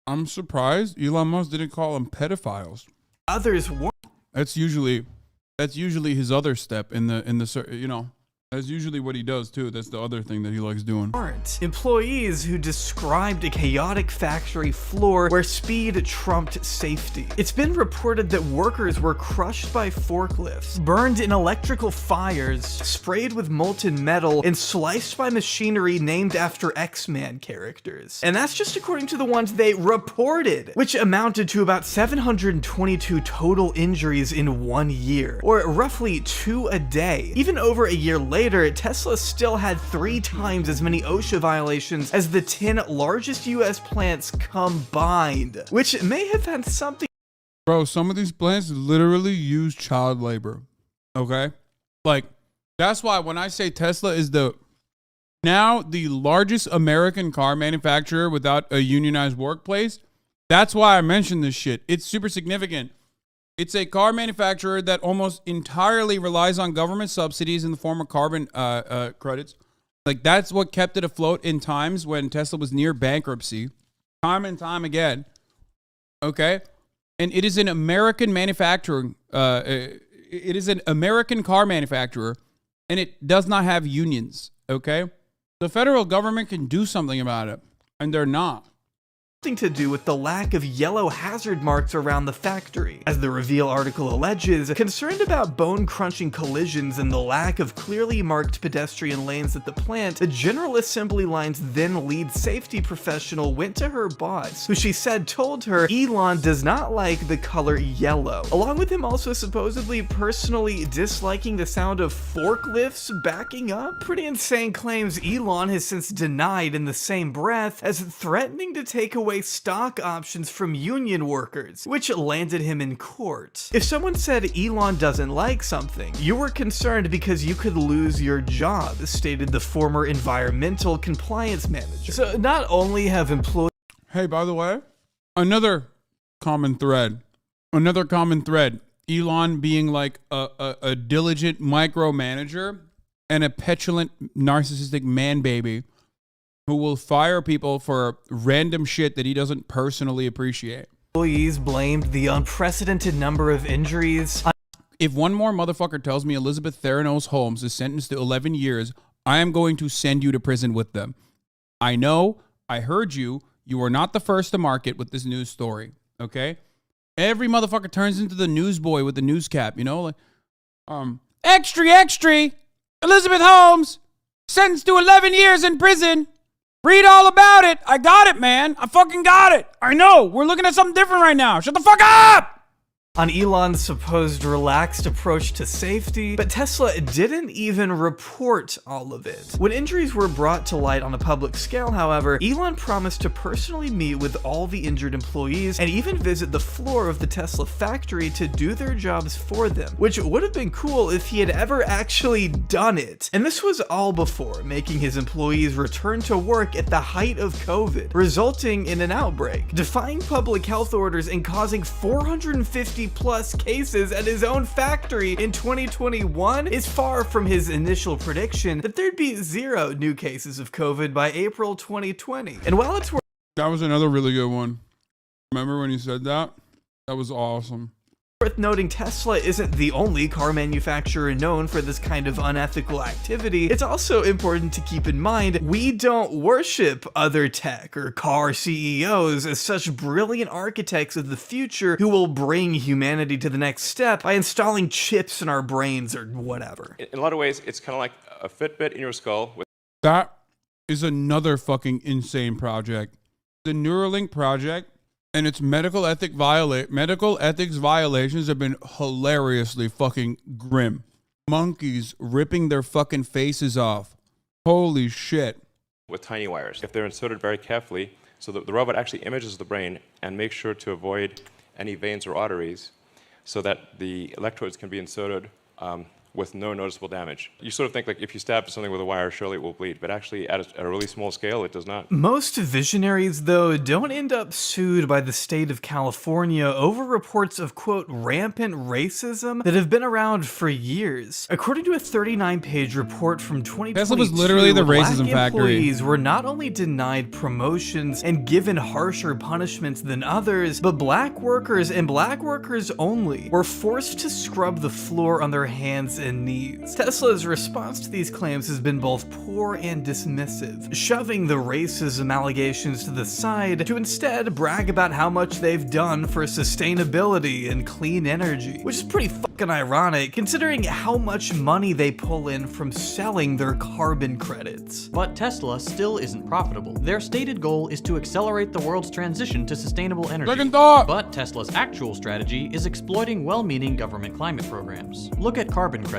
A: I'm surprised Elon Musk didn't call them pedophiles.
D: Others weren't.
A: That's usually his other step in the you know. That's usually what he does too. That's the other thing that he likes doing.
D: Employees who described a chaotic factory floor where speed trumped safety. It's been reported that workers were crushed by forklifts, burned in electrical fires, sprayed with molten metal, and sliced by machinery named after X-Men characters. And that's just according to the ones they reported, which amounted to about 722 total injuries in 1 year, or roughly 2 a day. Even over a year later, Tesla still had 3 times as many OSHA violations as the 10 largest US plants combined, which may have had something.
A: Bro, some of these plants literally use child labor. Okay? Like, that's why when I say Tesla is now the largest American car manufacturer without a unionized workplace, that's why I mentioned this shit. It's super significant. It's a car manufacturer that almost entirely relies on government subsidies in the form of carbon credits. Like, that's what kept it afloat in times when Tesla was near bankruptcy, time and time again. Okay? And it is an American manufacturing, it is an American car manufacturer, and it does not have unions. Okay? The federal government can do something about it, and they're not.
D: To do with the lack of yellow hazard marks around the factory. As the Reveal article alleges, concerned about bone-crunching collisions and the lack of clearly marked pedestrian lanes at the plant, the General Assembly Line's then lead safety professional went to her boss, who she said told her Elon does not like the color yellow, along with him also supposedly personally disliking the sound of forklifts backing up. Pretty insane claims Elon has since denied in the same breath as threatening to take away stock options from union workers, which landed him in court. If someone said Elon doesn't like something, you were concerned because you could lose your job, stated the former environmental compliance manager. So not only have employees...
A: Hey, by the way, another common thread. Elon being like a diligent micromanager and a petulant narcissistic man baby who will fire people for random shit that he doesn't personally appreciate.
D: Employees blamed the unprecedented number of injuries.
A: If one more motherfucker tells me Elizabeth Theranos Holmes is sentenced to 11 years, I am going to send you to prison with them. I know, I heard you. You are not the first to market with this news story, okay? Every motherfucker turns into the newsboy with the news cap, you know? Like, extra, Elizabeth Holmes, sentenced to 11 years in prison. Read all about it. I got it, man. I fucking got it. I know. We're looking at something different right now. Shut the fuck up!
D: On Elon's supposed relaxed approach to safety, but Tesla didn't even report all of it. When injuries were brought to light on a public scale, however, Elon promised to personally meet with all the injured employees and even visit the floor of the Tesla factory to do their jobs for them, which would have been cool if he had ever actually done it. And this was all before making his employees return to work at the height of COVID, resulting in an outbreak, defying public health orders and causing 450 plus cases at his own factory in 2021 is far from his initial prediction that there'd be 0 new cases of COVID by April 2020. And while it's
A: That was another really good one. Remember when you said that? That was awesome.
D: Worth noting, Tesla isn't the only car manufacturer known for this kind of unethical activity. It's also important to keep in mind, we don't worship other tech or car CEOs as such brilliant architects of the future who will bring humanity to the next step by installing chips in our brains or whatever.
F: In a lot of ways, it's kind of like a Fitbit in your skull.
A: That is another fucking insane project. The Neuralink project and its medical ethics violations have been hilariously fucking grim. Monkeys ripping their fucking faces off. Holy shit.
F: With tiny wires. If they're inserted very carefully, so that the robot actually images the brain and makes sure to avoid any veins or arteries so that the electrodes can be inserted with no noticeable damage. You sort of think like if you stab something with a wire, surely it will bleed, but actually at a really small scale, it does not.
D: Most visionaries, though, don't end up sued by the state of California over reports of, quote, rampant racism that have been around for years. According to a 39-page report from 2022,
A: Tesla was literally the racism
D: black
A: factory.
D: employees were not only denied promotions and given harsher punishments than others, but black workers and black workers only were forced to scrub the floor on their hands and knees. Tesla's response to these claims has been both poor and dismissive, shoving the racism allegations to the side to instead brag about how much they've done for sustainability and clean energy, which is pretty fucking ironic considering how much money they pull in from selling their carbon credits.
L: But Tesla still isn't profitable. Their stated goal is to accelerate the world's transition to sustainable energy.
A: Second thought.
L: But Tesla's actual strategy is exploiting well-meaning government climate programs. Look at carbon credits.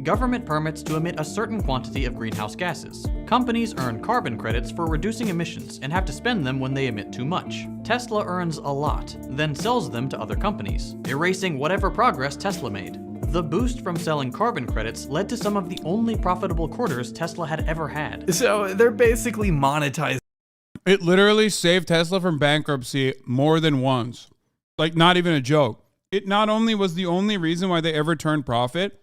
L: Government permits to emit a certain quantity of greenhouse gases. Companies earn carbon credits for reducing emissions and have to spend them when they emit too much. Tesla earns a lot, then sells them to other companies, erasing whatever progress Tesla made. The boost from selling carbon credits led to some of the only profitable quarters Tesla had ever had.
D: So they're basically monetizing.
A: It literally saved Tesla from bankruptcy more than once. Like, not even a joke. It not only was the only reason why they ever turned profit,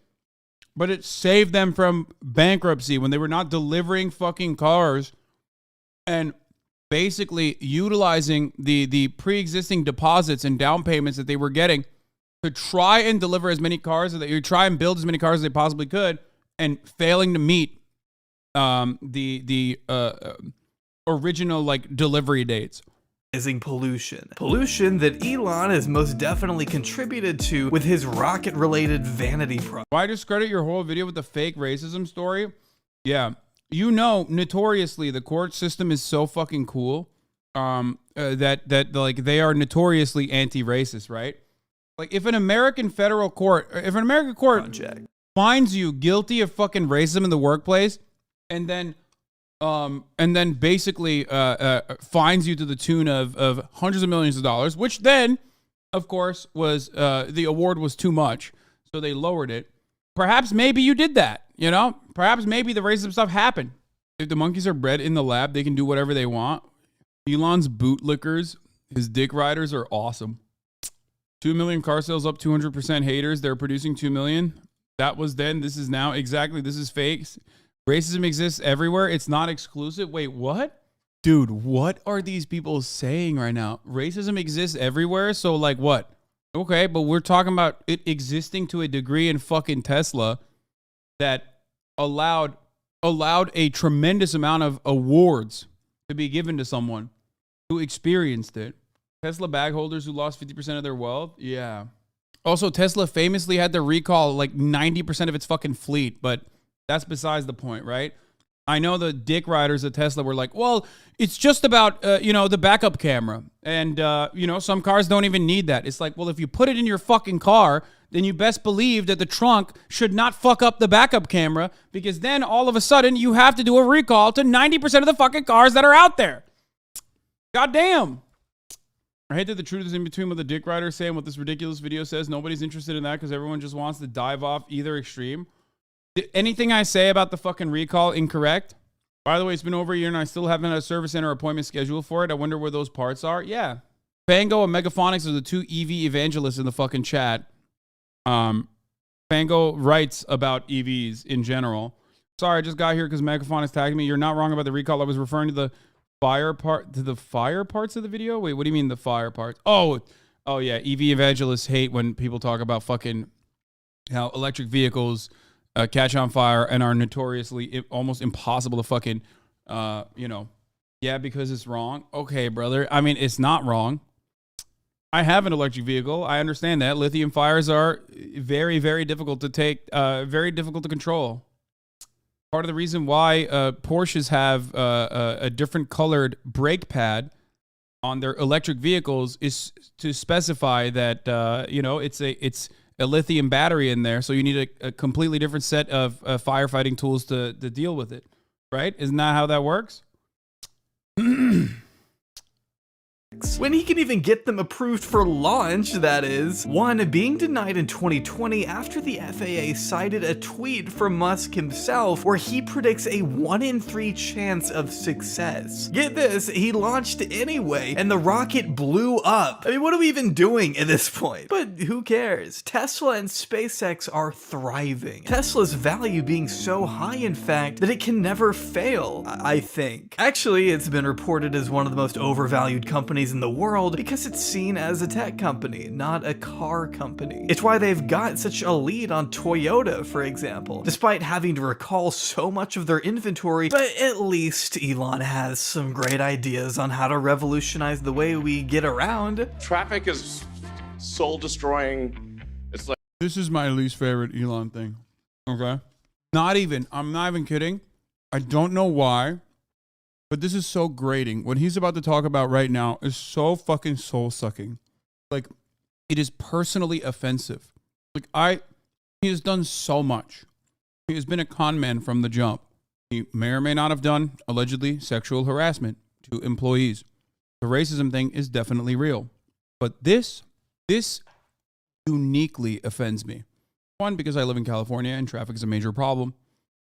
A: but it saved them from bankruptcy when they were not delivering fucking cars and basically utilizing the pre-existing deposits and down payments that they were getting to try and deliver as many cars that you try and build as many cars as they possibly could, and failing to meet the original like delivery dates.
D: Pollution that Elon has most definitely contributed to with his rocket-related vanity project.
A: Why discredit your whole video with the fake racism story? Yeah, you know, notoriously the court system is so fucking cool that like they are notoriously anti-racist, right? Like if an American federal court, if an American court finds you guilty of fucking racism in the workplace, and then basically fines you to the tune of hundreds of millions of dollars, which then, of course, was the award was too much, so they lowered it. Perhaps maybe you did that, you know? Perhaps maybe the racism stuff happened. If the monkeys are bred in the lab, they can do whatever they want. Elon's bootlickers, his dick riders are awesome. 2 million car sales up 200%. Haters, they're producing 2 million. That was then, this is now. Exactly, this is fake. Racism exists everywhere. It's not exclusive. Wait, what? Dude, what are these people saying right now? Racism exists everywhere? So like what? Okay, but we're talking about it existing to a degree in fucking Tesla that allowed a tremendous amount of awards to be given to someone who experienced it. Tesla bag holders who lost 50% of their wealth? Yeah. Also, Tesla famously had to recall like 90% of its fucking fleet, but that's besides the point, right? I know the dick riders at Tesla were like, well, it's just about, the backup camera. And, some cars don't even need that. It's like, well, if you put it in your fucking car, then you best believe that the trunk should not fuck up the backup camera, because then all of a sudden you have to do a recall to 90% of the fucking cars that are out there. Goddamn. I hate that the truth is in between what the dick rider is saying, what this ridiculous video says. Nobody's interested in that because everyone just wants to dive off either extreme. Anything I say about the fucking recall incorrect? By the way, it's been over a year and I still haven't had a service center appointment scheduled for it. I wonder where those parts are. Yeah. Fango and Megaphonics are the two EV evangelists in the fucking chat. Fango writes about EVs in general. Sorry, I just got here because Megaphonics tagged me. You're not wrong about the recall. I was referring to the fire parts of the video? Wait, what do you mean the fire parts? Oh yeah. EV evangelists hate when people talk about fucking how electric vehicles catch on fire and are notoriously almost impossible to fucking, yeah, because it's wrong. Okay, brother. I mean, it's not wrong. I have an electric vehicle. I understand that. Lithium fires are very, very difficult to take, very difficult to control. Part of the reason why Porsches have a different colored brake pad on their electric vehicles is to specify that, it's a lithium battery in there. So you need a completely different set of firefighting tools to deal with it. Right? Isn't that how that works?
D: When he can even get them approved for launch, that is. One being denied in 2020 after the FAA cited a tweet from Musk himself where he predicts a 1 in 3 chance of success. Get this, he launched anyway, and the rocket blew up. I mean, what are we even doing at this point? But who cares? Tesla and SpaceX are thriving. Tesla's value being so high, in fact, that it can never fail, I think. Actually, it's been reported as one of the most overvalued companies in the world because it's seen as a tech company, not a car company. It's why they've got such a lead on Toyota, for example, despite having to recall so much of their inventory. But at least Elon has some great ideas on how to revolutionize the way we get around.
C: Traffic is soul destroying. It's like,
A: This is my least favorite Elon thing. Okay? I'm not even kidding. I don't know why, but this is so grating. What he's about to talk about right now is so fucking soul-sucking. Like, it is personally offensive. He has done so much. He has been a con man from the jump. He may or may not have done, allegedly, sexual harassment to employees. The racism thing is definitely real. But this uniquely offends me. One, because I live in California and traffic is a major problem.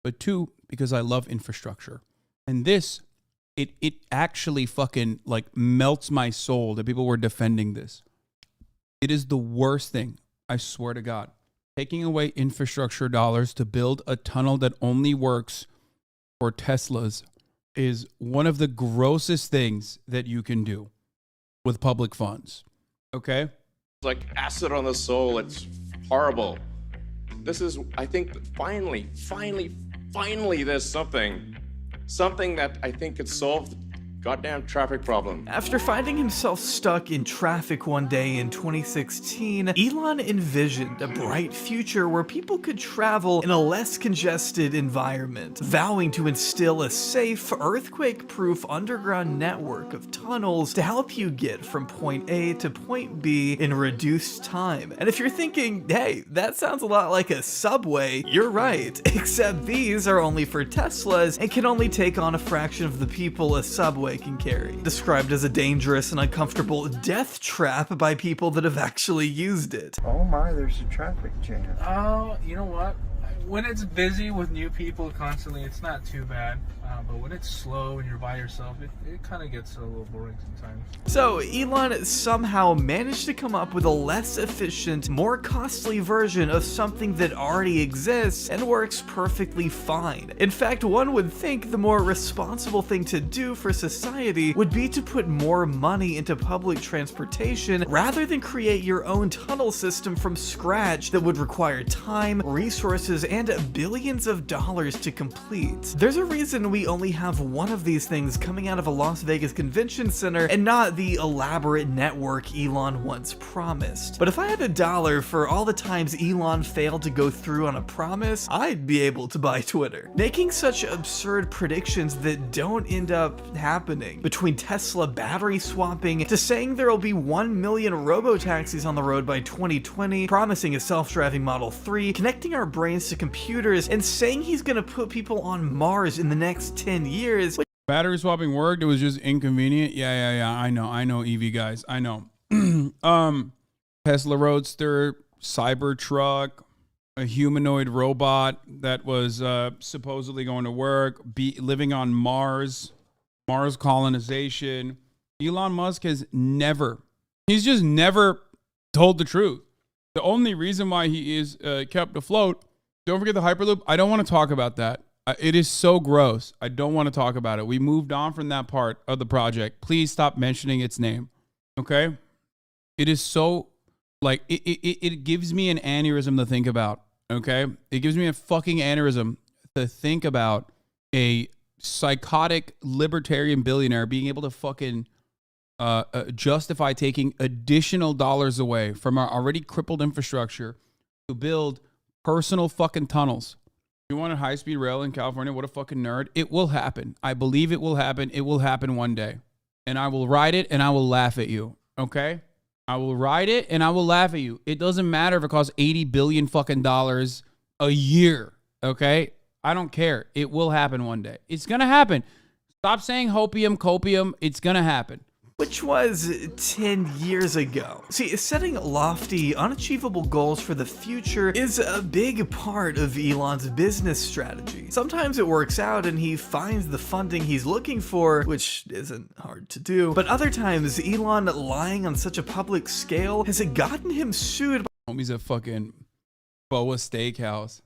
A: But two, because I love infrastructure. And this... It actually fucking melts my soul that people were defending this. It is the worst thing, I swear to God. Taking away infrastructure dollars to build a tunnel that only works for Teslas is one of the grossest things that you can do with public funds. Okay?
C: it's like acid on the soul. It's horrible. This is, I think, finally, there's something that I think could solve the goddamn traffic problem.
D: After finding himself stuck in traffic one day in 2016, Elon envisioned a bright future where people could travel in a less congested environment, vowing to instill a safe, earthquake-proof underground network of tunnels to help you get from point A to point B in reduced time. And if you're thinking, hey, that sounds a lot like a subway, you're right, except these are only for Teslas and can only take on a fraction of the people a subway can carry. Described as a dangerous and uncomfortable death trap by people that have actually used it.
M: Oh my, there's a traffic jam.
N: Oh, you know what? When it's busy with new people constantly, it's not too bad. But when it's slow and you're by yourself, it kind of gets a little boring sometimes.
D: So Elon somehow managed to come up with a less efficient, more costly version of something that already exists and works perfectly fine. In fact, one would think the more responsible thing to do for society would be to put more money into public transportation rather than create your own tunnel system from scratch that would require time, resources, and billions of dollars to complete. There's a reason we only have one of these things coming out of a Las Vegas convention center and not the elaborate network Elon once promised. But if I had $1 for all the times Elon failed to go through on a promise, I'd be able to buy Twitter. Making such absurd predictions that don't end up happening, between Tesla battery swapping to saying there will be 1 million robo-taxis on the road by 2020, promising a self-driving Model 3, connecting our brains to computers, and saying he's gonna put people on Mars in the next 10 years.
A: Battery swapping worked. It was just inconvenient. Yeah. I know EV guys. I know. Tesla Roadster, Cybertruck, a humanoid robot that was supposedly going to work, living on Mars colonization. Elon Musk he's just never told the truth. The only reason why he is kept afloat, don't forget the Hyperloop. I don't want to talk about that. It is so gross. I don't want to talk about it. We moved on from that part of the project. Please stop mentioning its name. Okay? It is so, like, it gives me an aneurysm to think about. Okay? It gives me a fucking aneurysm to think about a psychotic libertarian billionaire being able to fucking justify taking additional dollars away from our already crippled infrastructure to build personal fucking tunnels. You want a high-speed rail in California? What a fucking nerd. It will happen. I believe it will happen. It will happen one day. And I will ride it and I will laugh at you. Okay? I will ride it and I will laugh at you. It doesn't matter if it costs 80 billion fucking dollars a year. Okay? I don't care. It will happen one day. It's going to happen. Stop saying hopium, copium. It's going to happen.
D: Which was 10 years ago. See, setting lofty, unachievable goals for the future is a big part of Elon's business strategy. Sometimes it works out and he finds the funding he's looking for, which isn't hard to do, but other times Elon lying on such a public scale has gotten him sued by
A: Homie's at fucking Boa Steakhouse.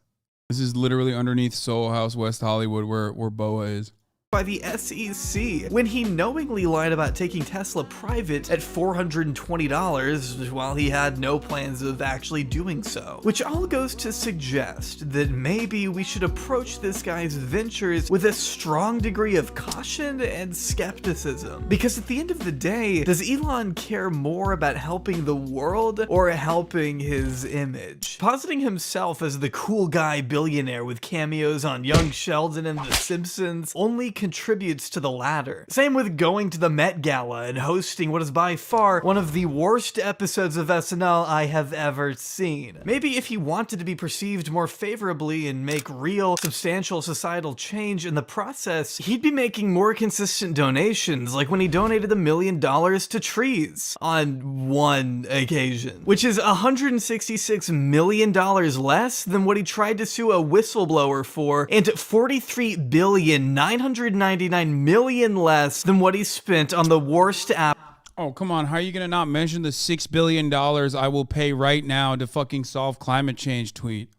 A: This is literally underneath Soho House, West Hollywood, where Boa is.
D: By the SEC when he knowingly lied about taking Tesla private at $420 while he had no plans of actually doing so. Which all goes to suggest that maybe we should approach this guy's ventures with a strong degree of caution and skepticism. Because at the end of the day, does Elon care more about helping the world or helping his image? Positing himself as the cool guy billionaire with cameos on Young Sheldon and The Simpsons only contributes to the latter. Same with going to the Met Gala and hosting what is by far one of the worst episodes of SNL I have ever seen. Maybe if he wanted to be perceived more favorably and make real, substantial societal change in the process, he'd be making more consistent donations, like when he donated $1 million to trees on one occasion, which is $166 million less than what he tried to sue a whistleblower for, and $43,999 million less than what he spent on the worst app.
A: Oh, come on. How are you going to not mention the $6 billion I will pay right now to fucking solve climate change tweet?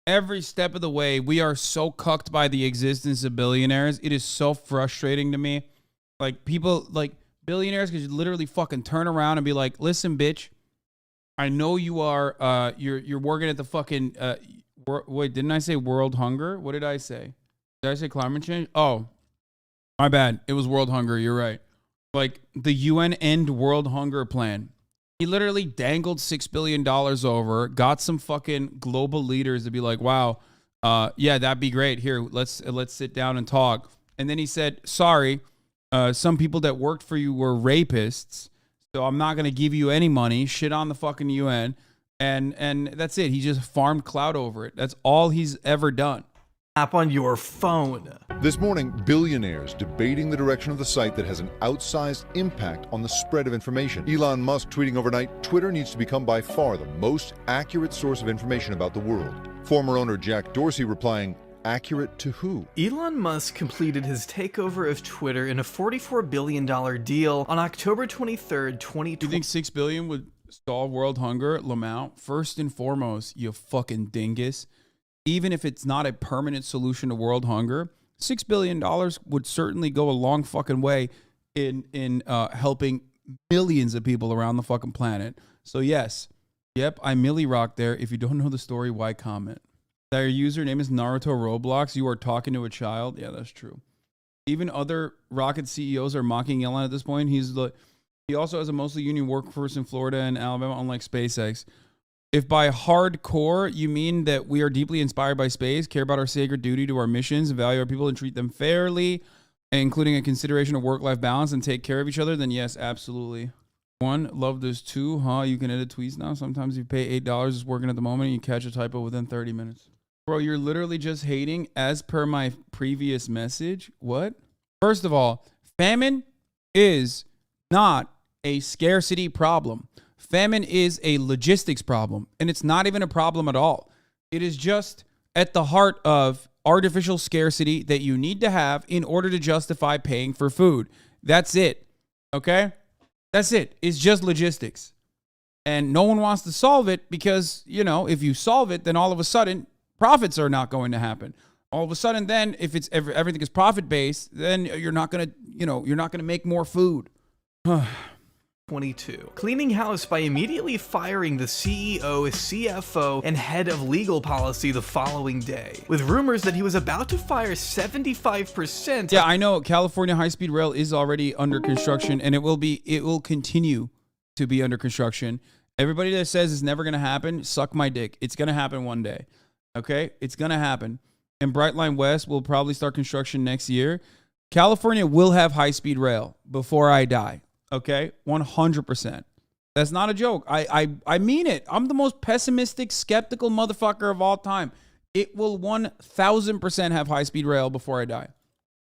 A: Every step of the way, we are so cucked by the existence of billionaires. It is so frustrating to me. Like, people, like, billionaires could literally fucking turn around and be like, listen, bitch, I know you are, you're working at the fucking, wait, didn't I say world hunger? What did I say? Did I say climate change? Oh. My bad. It was world hunger. You're right. Like the UN End World Hunger Plan. He literally dangled $6 billion over, got some fucking global leaders to be like, wow, yeah, that'd be great. Here, let's sit down and talk. And then he said, sorry, some people that worked for you were rapists, so I'm not going to give you any money. Shit on the fucking UN. And that's it. He just farmed clout over it. That's all he's ever done.
D: App on your phone.
O: This morning, billionaires debating the direction of the site that has an outsized impact on the spread of information. Elon Musk tweeting overnight, Twitter needs to become by far the most accurate source of information about the world. Former owner Jack Dorsey replying, accurate to who?
D: Elon Musk completed his takeover of Twitter in a $44 billion deal on October 23rd, 2020.
A: Do you think $6 billion would solve world hunger, Lamau? First and foremost, you fucking dingus. Even if it's not a permanent solution to world hunger, $6 billion would certainly go a long fucking way in helping millions of people around the fucking planet. So yes, yep, I Millie Rock there. If you don't know the story, why comment? Their username is Naruto Roblox. You are talking to a child. Yeah, that's true. Even other Rocket CEOs are mocking Elon at this point. He also has a mostly union workforce in Florida and Alabama, unlike SpaceX. If by hardcore you mean that we are deeply inspired by space, care about our sacred duty to our missions, value our people, and treat them fairly, including a consideration of work-life balance and take care of each other, then yes, absolutely. One, love this. Two, you can edit tweets now. Sometimes you pay $8 just working at the moment and you catch a typo within 30 minutes. Bro, you're literally just hating as per my previous message. What? First of all, famine is not a scarcity problem. Famine is a logistics problem, and it's not even a problem at all. It is just at the heart of artificial scarcity that you need to have in order to justify paying for food. That's it. Okay? That's it. It's just logistics. And no one wants to solve it because, if you solve it, then all of a sudden, profits are not going to happen. All of a sudden, then if it's everything is profit based, then you're not gonna make more food.
D: 22. Cleaning house by immediately firing the CEO, CFO, and head of legal policy the following day, with rumors that he was about to fire 75%.
A: Yeah, I know California high-speed rail is already under construction, and it will continue to be under construction. Everybody that says it's never gonna happen, suck my dick. It's gonna happen one day. Okay? It's gonna happen. And Brightline West will probably start construction next year. California will have high-speed rail before I die. Okay, 100%. That's not a joke. I mean it. I'm the most pessimistic, skeptical motherfucker of all time. It will 1,000% have high-speed rail before I die.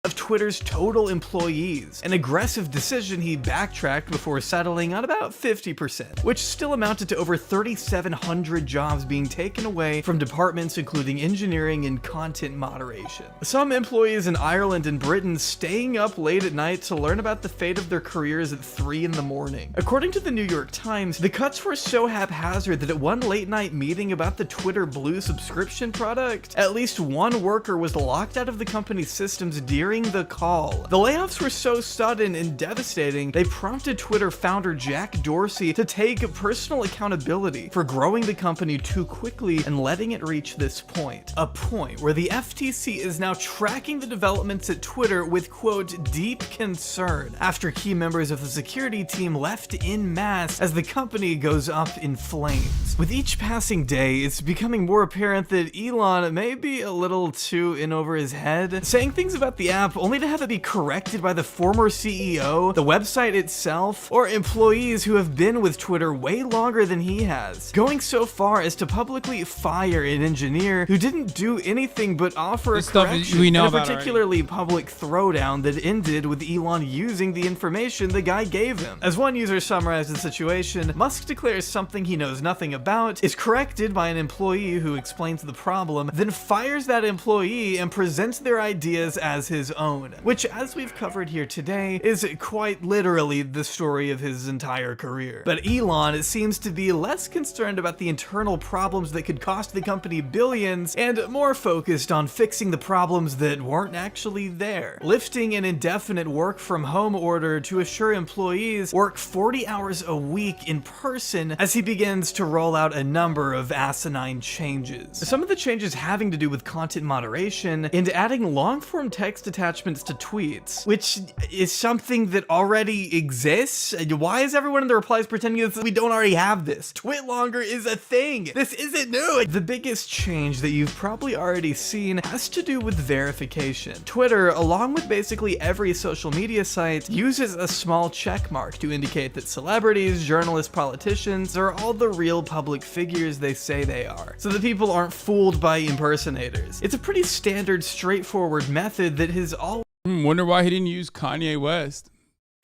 D: Of Twitter's total employees, an aggressive decision he backtracked before settling on about 50%, which still amounted to over 3,700 jobs being taken away from departments including engineering and content moderation. Some employees in Ireland and Britain staying up late at night to learn about the fate of their careers at 3 in the morning. According to the New York Times, the cuts were so haphazard that at one late night meeting about the Twitter Blue subscription product, at least one worker was locked out of the company's systems during the call. The layoffs were so sudden and devastating, they prompted Twitter founder Jack Dorsey to take personal accountability for growing the company too quickly and letting it reach this point. A point where the FTC is now tracking the developments at Twitter with, quote, deep concern after key members of the security team left en masse as the company goes up in flames. With each passing day, it's becoming more apparent that Elon may be a little too in over his head, saying things about the app only to have it be corrected by the former CEO, the website itself, or employees who have been with Twitter way longer than he has, going so far as to publicly fire an engineer who didn't do anything but offer a correction
A: we know
D: in a
A: about
D: particularly public throwdown that ended with Elon using the information the guy gave him. As one user summarized the situation, Musk declares something he knows nothing about, is corrected by an employee who explains the problem, then fires that employee and presents their ideas as his own, which, as we've covered here today, is quite literally the story of his entire career. But Elon seems to be less concerned about the internal problems that could cost the company billions and more focused on fixing the problems that weren't actually there, lifting an indefinite work from home order to assure employees work 40 hours a week in person as he begins to roll out a number of asinine changes. Some of the changes having to do with content moderation and adding long-form text attachments to tweets, which is something that already exists. Why is everyone in the replies pretending that we don't already have this? Twit longer is a thing. This isn't new. The biggest change that you've probably already seen has to do with verification. Twitter, along with basically every social media site, uses a small check mark to indicate that celebrities, journalists, politicians are all the real public figures they say they are, so that people aren't fooled by impersonators. It's a pretty standard, straightforward method that has all
A: Wonder why he didn't use Kanye West.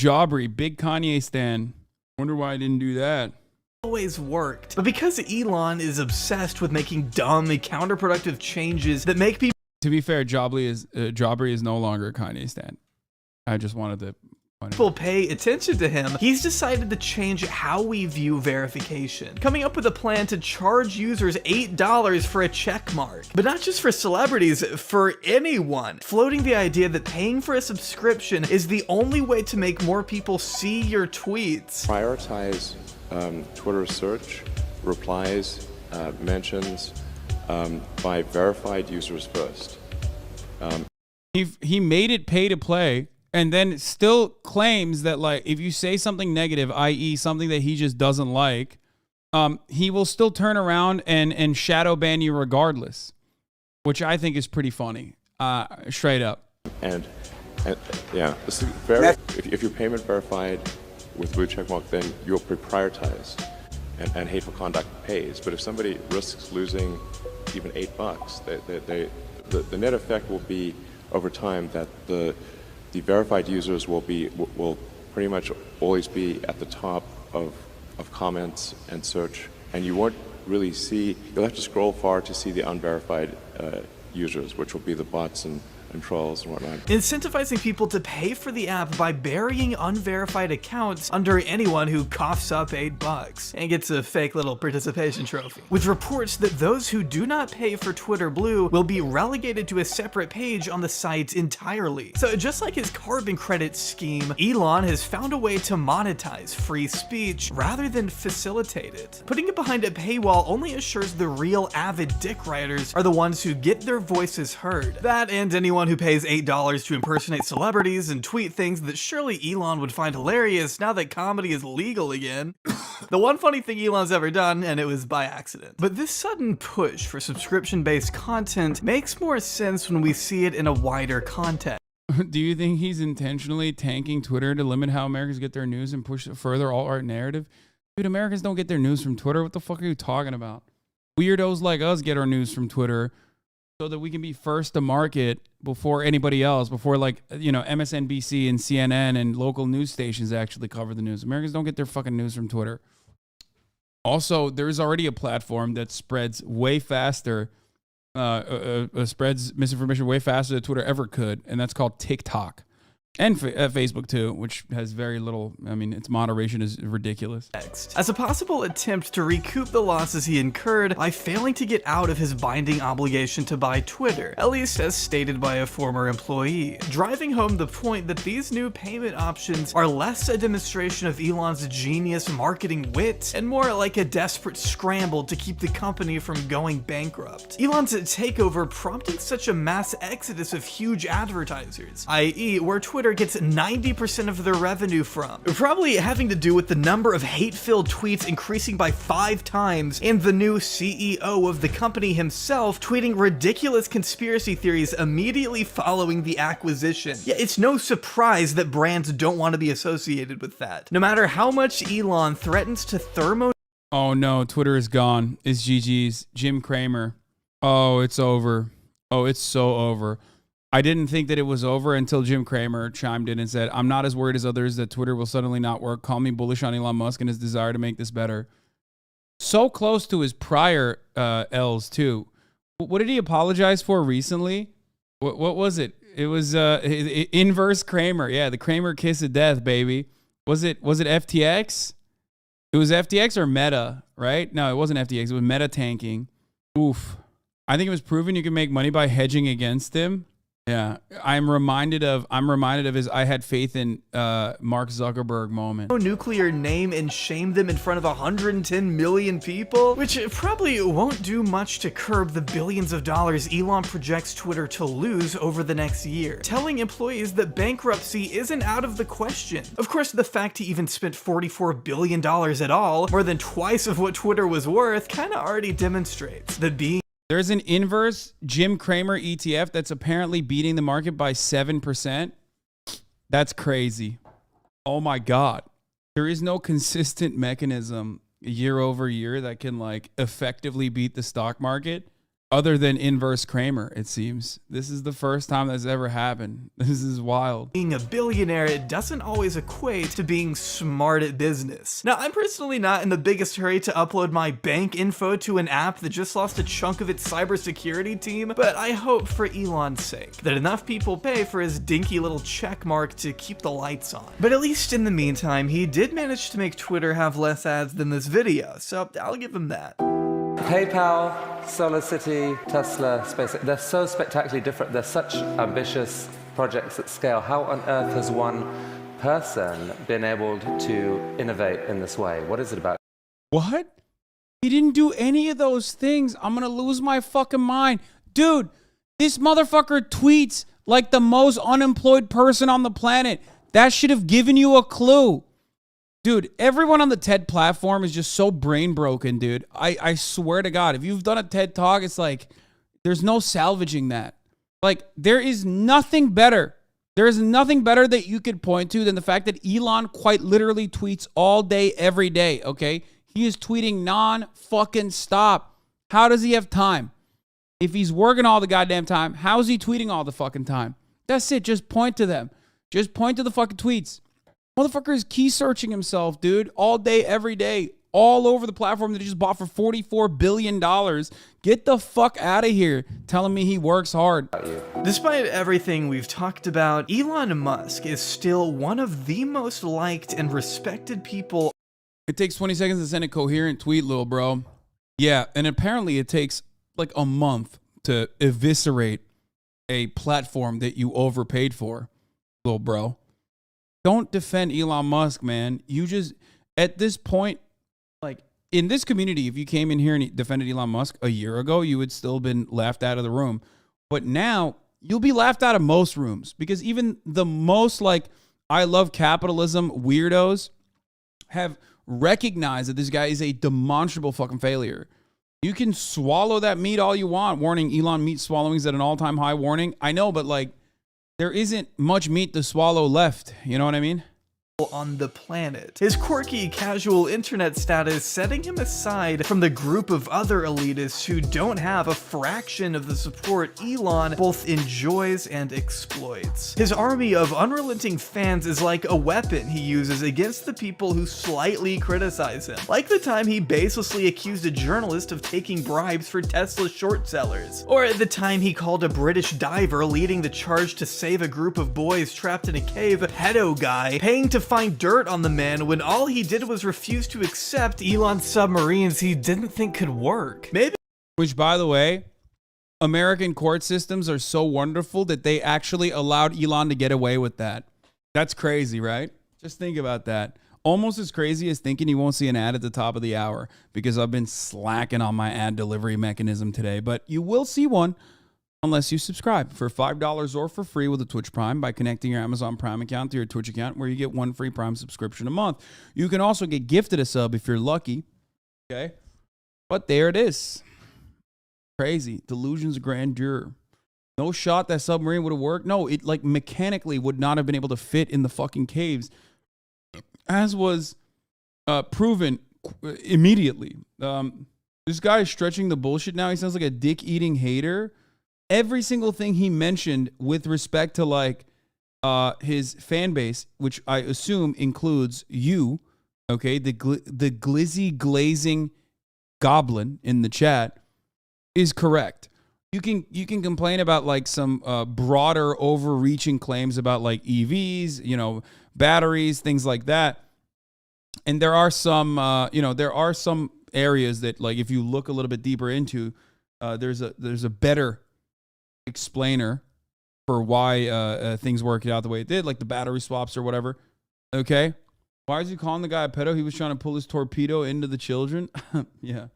A: Jaubrey, big Kanye stan. Wonder why he didn't do that.
D: Always worked. But because Elon is obsessed with making dumb, counterproductive changes that make people...
A: To be fair, Jaubrey is no longer a Kanye stan. I just wanted to...
D: People pay attention to him, he's decided to change how we view verification, coming up with a plan to charge users $8 for a check mark. But not just for celebrities, for anyone. Floating the idea that paying for a subscription is the only way to make more people see your tweets.
F: Prioritize Twitter search, replies, mentions by verified users first.
A: He made it pay to play. And then still claims that, like, if you say something negative, i.e. something that he just doesn't like, he will still turn around and shadow ban you regardless, which I think is pretty funny, straight up.
F: And yeah, this is if you're payment verified with blue checkmark, then you're prioritized and hateful conduct pays. But if somebody risks losing even $8, the net effect will be over time that the verified users will pretty much always be at the top of comments and search, and you won't really see, you'll have to scroll far to see the unverified users, which will be the bots and and trolls and whatnot.
D: Incentivizing people to pay for the app by burying unverified accounts under anyone who coughs up $8 and gets a fake little participation trophy, with reports that those who do not pay for Twitter Blue will be relegated to a separate page on the site entirely. So just like his carbon credit scheme, Elon has found a way to monetize free speech rather than facilitate it. Putting it behind a paywall only assures the real avid dick riders are the ones who get their voices heard. That and anyone who pays $8 to impersonate celebrities and tweet things that surely Elon would find hilarious now that comedy is legal again. The one funny thing Elon's ever done, and it was by accident. But this sudden push for subscription-based content makes more sense when we see it in a wider context.
A: Do you think he's intentionally tanking Twitter to limit how Americans get their news and push further alt-art narrative? Dude, Americans don't get their news from Twitter. What the fuck are you talking about? Weirdos like us get our news from Twitter so that we can be first to market before anybody else, before like, you know, MSNBC and CNN and local news stations actually cover the news. Americans don't get their fucking news from Twitter. Also, there's already a platform that spreads way faster, spreads misinformation way faster than Twitter ever could, and that's called TikTok. And Facebook too, which has very little, I mean, its moderation is ridiculous.
D: As a possible attempt to recoup the losses he incurred by failing to get out of his binding obligation to buy Twitter, at least as stated by a former employee, driving home the point that these new payment options are less a demonstration of Elon's genius marketing wit and more like a desperate scramble to keep the company from going bankrupt. Elon's takeover prompting such a mass exodus of huge advertisers, i.e. where Twitter gets 90% of their revenue from, probably having to do with the number of hate-filled tweets increasing by 5 times and the new CEO of the company himself tweeting ridiculous conspiracy theories immediately following the acquisition. Yeah, it's no surprise that brands don't want to be associated with that. No matter how much Elon threatens to
A: Oh no, Twitter is gone. It's GG's. Jim Cramer. Oh, it's over. Oh, it's so over. I didn't think that it was over until Jim Cramer chimed in and said, I'm not as worried as others that Twitter will suddenly not work. Call me bullish on Elon Musk and his desire to make this better. So close to his prior L's too. What did he apologize for recently? What was it? It was inverse Cramer. Yeah, the Cramer kiss of death, baby. Was it FTX? It was FTX or Meta, right? No, it wasn't FTX. It was Meta tanking. Oof. I think it was proven you can make money by hedging against him. Yeah, I'm reminded of his I had faith in Mark Zuckerberg moment.
D: Nuclear name and shame them in front of 110 million people, which probably won't do much to curb the billions of dollars Elon projects Twitter to lose over the next year, telling employees that bankruptcy isn't out of the question. Of course, the fact he even spent $44 billion at all, more than twice of what Twitter was worth, kind of already demonstrates that being
A: There's an inverse Jim Cramer ETF that's apparently beating the market by 7%. That's crazy. Oh my God. There is no consistent mechanism year over year that can like effectively beat the stock market other than inverse Cramer, it seems. This is the first time that's ever happened. This is wild.
D: Being a billionaire, it doesn't always equate to being smart at business. Now, I'm personally not in the biggest hurry to upload my bank info to an app that just lost a chunk of its cybersecurity team, but I hope for Elon's sake that enough people pay for his dinky little check mark to keep the lights on. But at least in the meantime, he did manage to make Twitter have less ads than this video, so I'll give him that.
P: PayPal, SolarCity, Tesla, SpaceX, they're so spectacularly different. They're such ambitious projects at scale. How on earth has one person been able to innovate in this way? What is it about?
A: What? He didn't do any of those things. I'm going to lose my fucking mind. Dude, this motherfucker tweets like the most unemployed person on the planet. That should have given you a clue. Dude, everyone on the TED platform is just so brain broken, dude. I swear to God, if you've done a TED Talk, it's like, there's no salvaging that. Like, there is nothing better. There is nothing better that you could point to than the fact that Elon quite literally tweets all day, every day, okay? He is tweeting non-fucking stop. How does he have time? If he's working all the goddamn time, how is he tweeting all the fucking time? That's it. Just point to them. Just point to the fucking tweets. Motherfucker is key searching himself, dude, all day, every day. all over the platform that he just bought for $44 billion. Get the fuck out of here telling me he works hard.
D: Despite everything we've talked about, Elon Musk is still one of the most liked and respected people.
A: It takes 20 seconds to send a coherent tweet, little bro. Yeah, and apparently it takes like a month to eviscerate a platform that you overpaid for, little bro. Don't defend Elon Musk, man. You just, at this point, like in this community, if you came in here and defended Elon Musk a year ago, you would still been laughed out of the room. But now you'll be laughed out of most rooms because even the most like I love capitalism weirdos have recognized that this guy is a demonstrable fucking failure. You can swallow that meat all you want. Warning, Elon meat swallowing is at an all-time high warning. I know, but like there isn't much meat to swallow left. You know what I mean?
D: On the planet. His quirky, casual internet status setting him aside from the group of other elitists who don't have a fraction of the support Elon both enjoys and exploits. His army of unrelenting fans is like a weapon he uses against the people who slightly criticize him. Like the time he baselessly accused a journalist of taking bribes for Tesla short sellers. Or at the time he called a British diver leading the charge to save a group of boys trapped in a cave a pedo guy, paying to find dirt on the man when all he did was refuse to accept Elon's submarines he didn't think could work. Maybe.
A: Which, by the way, American court systems are so wonderful that they actually allowed Elon to get away with that. That's crazy, right? Just think about that. Almost as crazy as thinking you won't see an ad at the top of the hour because I've been slacking on my ad delivery mechanism today, but you will see one unless you subscribe for $5 or for free with a Twitch Prime by connecting your Amazon Prime account to your Twitch account, where you get one free Prime subscription a month. You can also get gifted a sub if you're lucky. Okay. But there it is. Crazy. Delusions of grandeur. No shot that submarine would have worked. No, it like mechanically would not have been able to fit in the fucking caves, as was proven immediately. This guy is stretching the bullshit now. He sounds like a dick-eating hater. Every single thing he mentioned with respect to like his fan base, which I assume includes you, okay, the glizzy glazing goblin in the chat, is correct. You can complain about like some broader overreaching claims about like EVs, you know, batteries, things like that. And there are some there are some areas that like if you look a little bit deeper into, there's a better explainer for why things worked out the way it did, like the battery swaps or whatever. Okay, why is he calling the guy a pedo? He was trying to pull his torpedo into the children. Yeah,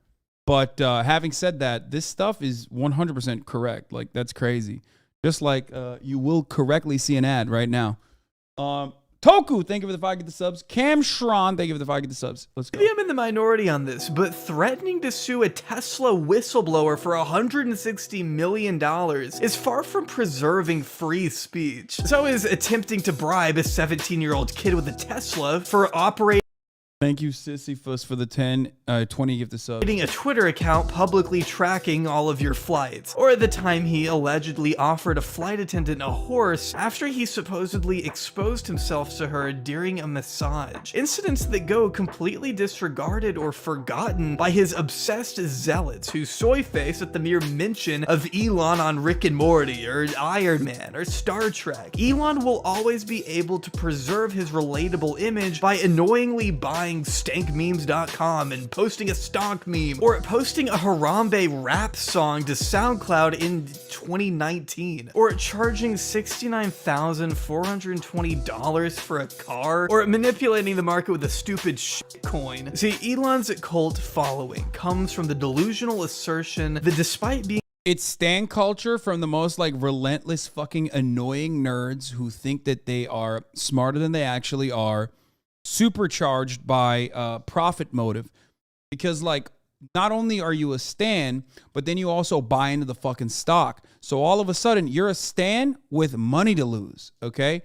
A: but having said that, this stuff is 100% correct. Like that's crazy. Just like you will correctly see an ad right now. Toku, thank you for the 5 get the subs. Cam Shran, thank you for the 5 get the subs. Let's go.
D: Maybe I'm in the minority on this, but threatening to sue a Tesla whistleblower for $160 million is far from preserving free speech. So is attempting to bribe a 17-year-old kid with a Tesla for operating
A: Thank you, Sisyphus, for the 20 gift of subs.
D: A Twitter account publicly tracking all of your flights. Or at the time he allegedly offered a flight attendant a horse after he supposedly exposed himself to her during a massage. Incidents that go completely disregarded or forgotten by his obsessed zealots who soy face at the mere mention of Elon on Rick and Morty or Iron Man or Star Trek. Elon will always be able to preserve his relatable image by annoyingly buying stankmemes.com and posting a stonk meme, or posting a Harambe rap song to SoundCloud in 2019, or charging $69,420 for a car, or manipulating the market with a stupid shitcoin. See, Elon's cult following comes from the delusional assertion that despite being
A: It's stan culture from the most like relentless fucking annoying nerds who think that they are smarter than they actually are, supercharged by profit motive. Because like not only are you a stan, but then you also buy into the fucking stock. So all of a sudden you're a stan with money to lose, okay?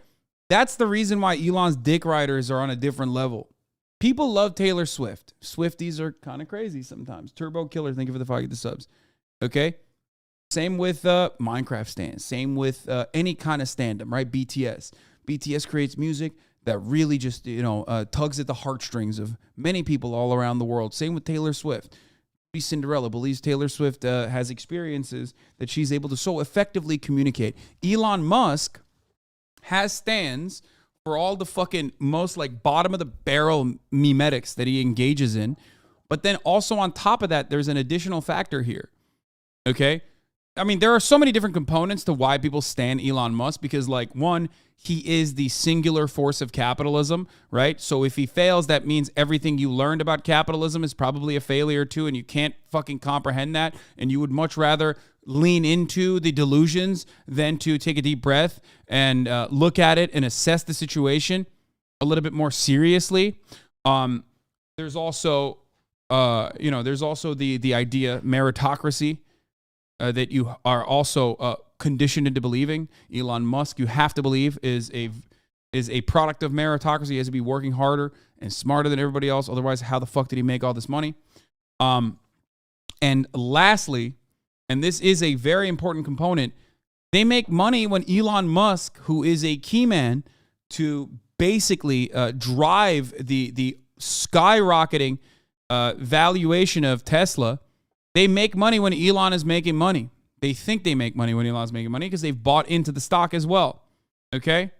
A: That's the reason why Elon's dick riders are on a different level. People love Taylor Swift. Swifties are kind of crazy sometimes. Turbo Killer, thank you for the 5 get the subs. Okay? Same with Minecraft stands. Same with any kind of standum, right? BTS. BTS creates music. that really just, tugs at the heartstrings of many people all around the world. Same with Taylor Swift. Cinderella believes Taylor Swift has experiences that she's able to so effectively communicate. Elon Musk has stands for all the fucking most like bottom of the barrel memetics that he engages in. But then also on top of that, there's an additional factor here. Okay? I mean, there are so many different components to why people stan Elon Musk because, like, one, he is the singular force of capitalism, right? So if he fails, that means everything you learned about capitalism is probably a failure too, and you can't fucking comprehend that, and you would much rather lean into the delusions than to take a deep breath and look at it and assess the situation a little bit more seriously. There's also, there's also the idea meritocracy. That you are also conditioned into believing. Elon Musk, you have to believe, is a product of meritocracy. He has to be working harder and smarter than everybody else. Otherwise, how the fuck did he make all this money? And lastly, and this is a very important component, they make money when Elon Musk, who is a key man to basically drive the skyrocketing valuation of Tesla. They make money when Elon is making money. They think they make money when Elon's making money because they've bought into the stock as well. Okay?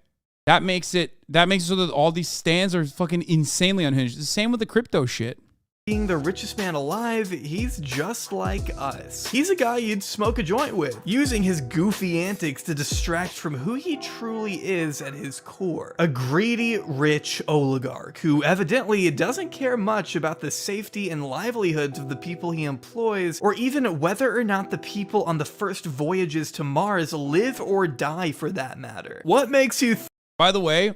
A: That makes it so that all these stands are fucking insanely unhinged. The same with the crypto shit.
D: Being the richest man alive, he's just like us. He's a guy you'd smoke a joint with, using his goofy antics to distract from who he truly is at his core. A greedy, rich oligarch who evidently doesn't care much about the safety and livelihoods of the people he employs, or even whether or not the people on the first voyages to Mars live or die for that matter. What makes you
A: By the way,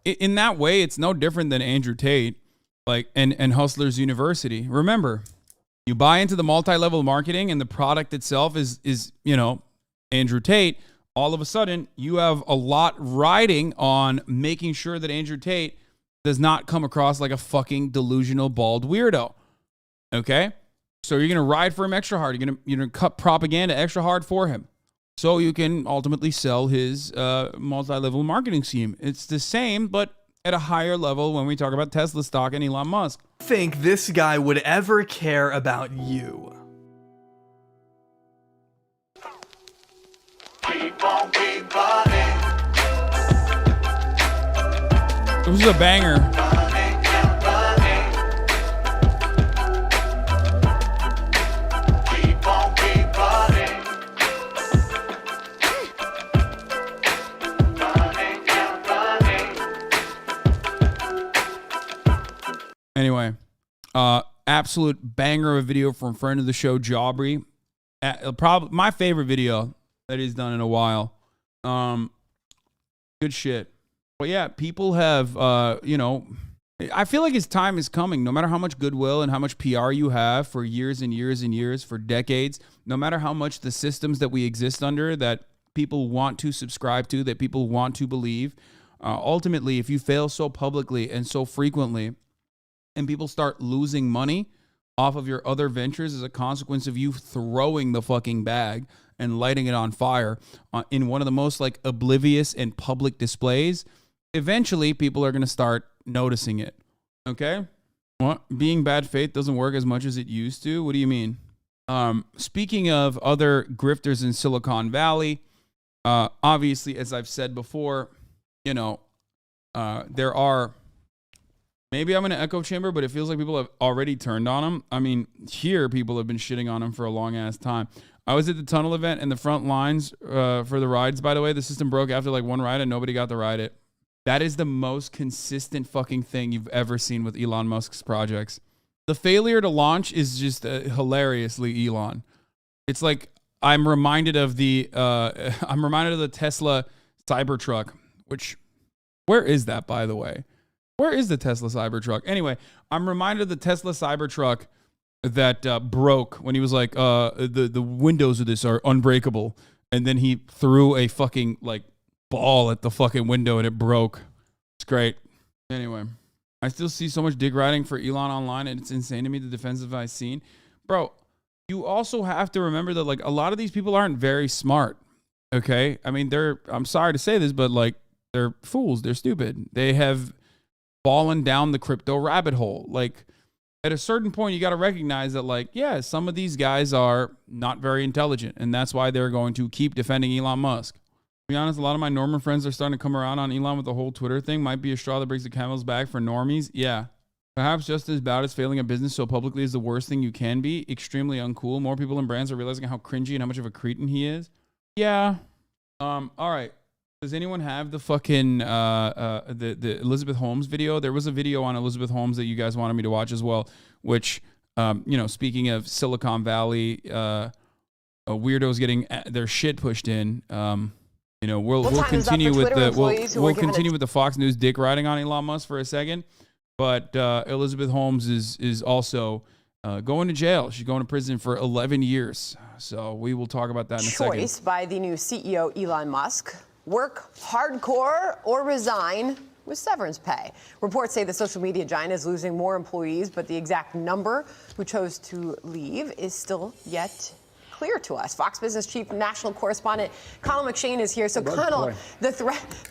A: in that way, it's no different than Andrew Tate. Like and Hustlers University. Remember, you buy into the multi-level marketing and the product itself is Andrew Tate. All of a sudden, you have a lot riding on making sure that Andrew Tate does not come across like a fucking delusional bald weirdo. Okay? So you're gonna ride for him extra hard. You're gonna cut propaganda extra hard for him. So you can ultimately sell his multi-level marketing scheme. It's the same, but at a higher level when we talk about Tesla stock and Elon Musk.
D: Think this guy would ever care about you?
A: This is a banger. Anyway, absolute banger of a video from friend of the show, Jaubrey. Probably my favorite video that he's done in a while. Good shit. But yeah, people have, I feel like his time is coming. No matter how much goodwill and how much PR you have for years and years and years, for decades, no matter how much the systems that we exist under that people want to subscribe to, that people want to believe, ultimately, if you fail so publicly and so frequently, and people start losing money off of your other ventures as a consequence of you throwing the fucking bag and lighting it on fire in one of the most like oblivious and public displays, eventually people are going to start noticing it. Okay? What? Being bad faith doesn't work as much as it used to? What do you mean? Speaking of other grifters in Silicon Valley, obviously, as I've said before, there are... Maybe I'm in an echo chamber, but it feels like people have already turned on him. I mean, here people have been shitting on him for a long ass time. I was at the tunnel event and the front lines for the rides, by the way. The system broke after like one ride and nobody got to ride it. That is the most consistent fucking thing you've ever seen with Elon Musk's projects. The failure to launch is just hilariously Elon. It's like I'm reminded of the Tesla Cybertruck, which where is that, by the way? Where is the Tesla Cybertruck? Anyway, I'm reminded of the Tesla Cybertruck that broke when he was like, the windows of this are unbreakable. And then he threw a fucking like ball at the fucking window and it broke. It's great. Anyway, I still see so much dick riding for Elon online and it's insane to me, the defensive I've seen. Bro, you also have to remember that like a lot of these people aren't very smart. Okay? I mean, I'm sorry to say this, but like They're fools. They're stupid. They have fallen down the crypto rabbit hole. Like, at a certain point, you got to recognize that, like, yeah, some of these guys are not very intelligent, and that's why they're going to keep defending Elon Musk. To be honest, a lot of my Norman friends are starting to come around on Elon with the whole Twitter thing. Might be a straw that breaks the camel's back for normies. Yeah. Perhaps just as bad as failing a business so publicly is the worst thing you can be. Extremely uncool. More people and brands are realizing how cringy and how much of a cretin he is. Yeah. All right. Does anyone have the fucking the Elizabeth Holmes video? There was a video on Elizabeth Holmes that you guys wanted me to watch as well, which speaking of Silicon Valley, weirdos getting their shit pushed in. We'll continue with the Fox News dick riding on Elon Musk for a second, but Elizabeth Holmes is also going to jail. She's going to prison for 11 years. So we will talk about that in a second.
Q: Choice by the new CEO Elon Musk. Work hardcore or resign with severance pay. Reports say the social media giant is losing more employees, but the exact number who chose to leave is still yet clear to us. Fox Business Chief National Correspondent Colin McShane is here. So, Colin, the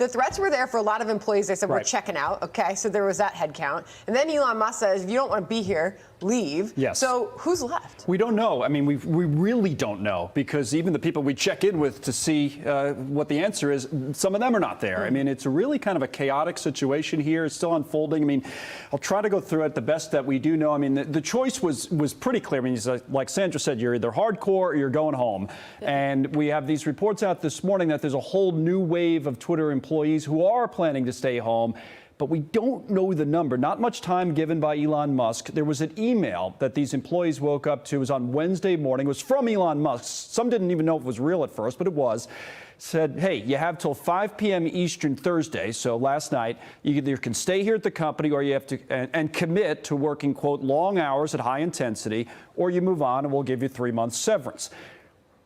Q: threats were there for a lot of employees. They said, we're checking out. Okay, so there was that head count. And then Elon Musk says, if you don't want to be here, leave.
R: Yes.
Q: So who's left?
R: We don't know. I mean, we really don't know, because even the people we check in with to see what the answer is, some of them are not there. I mean, it's really kind of a chaotic situation here. It's still unfolding. I mean, I'll try to go through it the best that we do know. I mean, the choice was pretty clear. I mean, like Sandra said, you're either hardcore or you're going home. And we have these reports out this morning that there's a whole new wave of Twitter employees who are planning to stay home. But we don't know the number. Not much time given by Elon Musk. There was an email that these employees woke up to. It was on Wednesday morning. It was from Elon Musk. Some didn't even know it was real at first, but it was. Said, hey, you have till 5 p.m. Eastern Thursday, so last night. You either can stay here at the company, or you have to and commit to working, quote, long hours at high intensity, or you move on and we'll give you 3 months severance.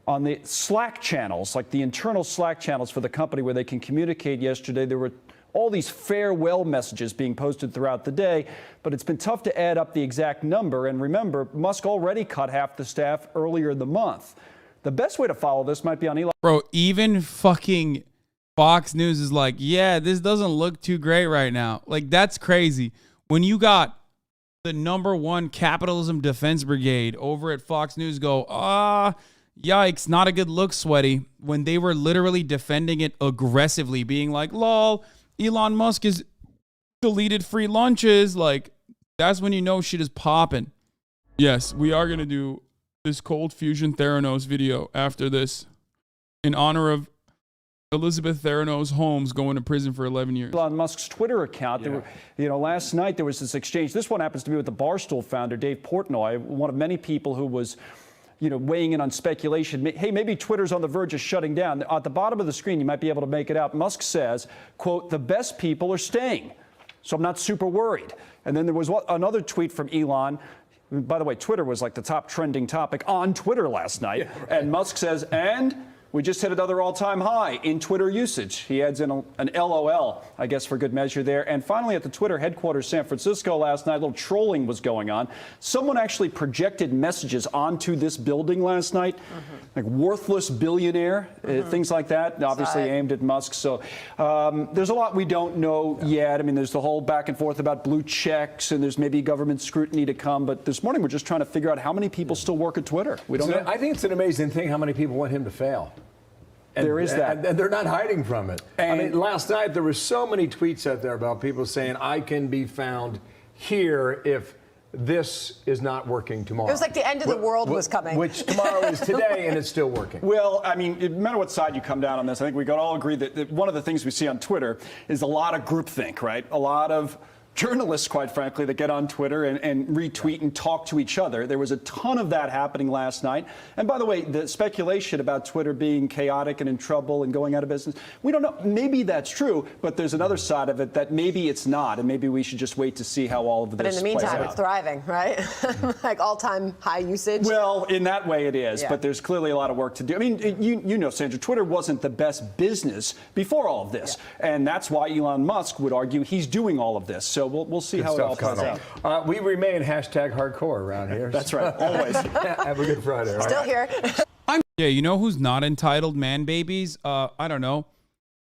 R: On the Slack channels, like the internal Slack channels for the company where they can communicate yesterday, there were all these farewell messages being posted throughout the day, but it's been tough to add up the exact number. And remember, Musk already cut half the staff earlier in the month. The best way to follow this might be on Elon.
A: Bro, even fucking Fox News is like, yeah, this doesn't look too great right now. Like, that's crazy. When you got the #1 capitalism defense brigade over at Fox News go, yikes, not a good look, sweaty, when they were literally defending it aggressively, being like, lol, Elon Musk has deleted free lunches. Like, that's when you know shit is popping. Yes, we are going to do this Cold Fusion Theranos video after this in honor of Elizabeth Theranos Holmes going to prison for 11 years.
R: Elon Musk's Twitter account. Yeah. There were, last night there was this exchange. This one happens to be with the Barstool founder, Dave Portnoy, one of many people who was weighing in on speculation. Hey, maybe Twitter's on the verge of shutting down. At the bottom of the screen, you might be able to make it out. Musk says, quote, the best people are staying, so I'm not super worried. And then there was another tweet from Elon. By the way, Twitter was like the top trending topic on Twitter last night. Yeah, right. And Musk says, and we just hit another all-time high in Twitter usage. He adds in an LOL, I guess, for good measure there. And finally, at the Twitter headquarters, San Francisco, last night, a little trolling was going on. Someone actually projected messages onto this building last night, like worthless billionaire, things like that, obviously aimed at Musk. So there's a lot we don't know yet. I mean, there's the whole back and forth about blue checks, and there's maybe government scrutiny to come. But this morning, we're just trying to figure out how many people still work at Twitter. We don't know.
S: I think it's an amazing thing how many people want him to fail.
R: There is that.
S: And they're not hiding from it. And I mean, last night there were so many tweets out there about people saying, I can be found here if this is not working tomorrow.
Q: It was like the end of the world was coming.
S: Which tomorrow is today, and it's still working.
R: Well, I mean, no matter what side you come down on this, I think we can all agree that one of the things we see on Twitter is a lot of groupthink, right? A lot of journalists, quite frankly, that get on Twitter and retweet and talk to each other. There was a ton of that happening last night. And by the way, the speculation about Twitter being chaotic and in trouble and going out of business, we don't know. Maybe that's true, but there's another side of it that maybe it's not, and maybe we should just wait to see how all of this plays out.
Q: But in the meantime, it's thriving, right? Like all-time high usage.
R: Well, in that way it is, but there's clearly a lot of work to do. I mean, you know, Sandra, Twitter wasn't the best business before all of this, and that's why Elon Musk would argue he's doing all of this. So we'll see how it all plays out.
S: We remain #hardcore around here.
R: That's right, always.
S: Have a good Friday.
Q: Still here.
A: Yeah, you know who's not entitled man babies? I don't know.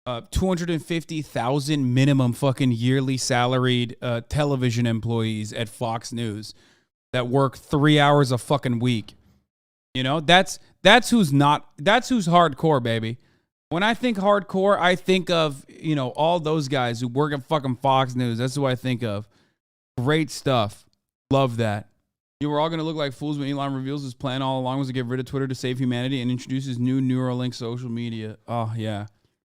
A: 250,000 minimum fucking yearly salaried television employees at Fox News that work 3 hours a fucking week. You know, that's who's hardcore, baby. When I think hardcore, I think of, you know, all those guys who work at fucking Fox News. That's who I think of. Great stuff. Love that. You were all going to look like fools when Elon reveals his plan all along was to get rid of Twitter to save humanity and introduce his new Neuralink social media. Oh, yeah.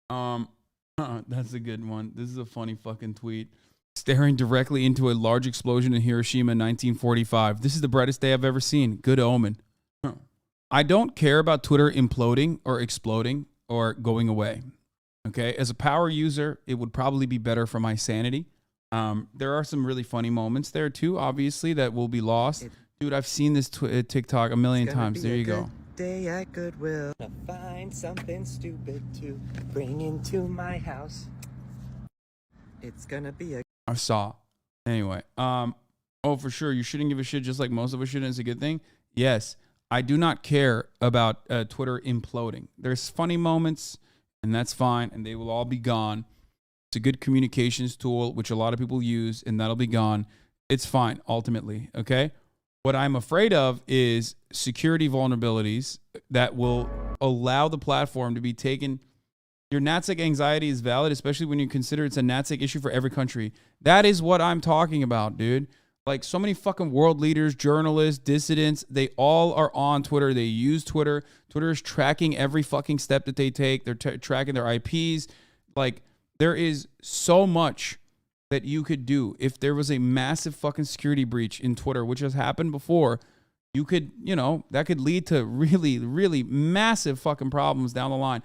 A: That's a good one. This is a funny fucking tweet. Staring directly into a large explosion in Hiroshima in 1945. This is the brightest day I've ever seen. Good omen. I don't care about Twitter imploding or exploding or going away. Okay? As a power user, it would probably be better for my sanity. There are some really funny moments there too, obviously, that will be lost. Dude, I've seen this TikTok a million times. There you go.
T: Day at Goodwill. Find something stupid to bring into my house. It's gonna be a.
A: I saw. Anyway, oh, for sure, you shouldn't give a shit just like most of us shouldn't. It's a good thing. Yes, I do not care about Twitter imploding. There's funny moments, and that's fine, and they will all be gone. It's a good communications tool, which a lot of people use, and that'll be gone. It's fine, ultimately, okay? What I'm afraid of is security vulnerabilities that will allow the platform to be taken. Your NatSec anxiety is valid, especially when you consider it's a NatSec issue for every country. That is what I'm talking about, dude. Like, so many fucking world leaders, journalists, dissidents, they all are on Twitter. They use Twitter. Twitter is tracking every fucking step that they take. They're tracking their IPs. Like, there is so much that you could do. If there was a massive fucking security breach in Twitter, which has happened before, you could, you know, that could lead to really, really massive fucking problems down the line.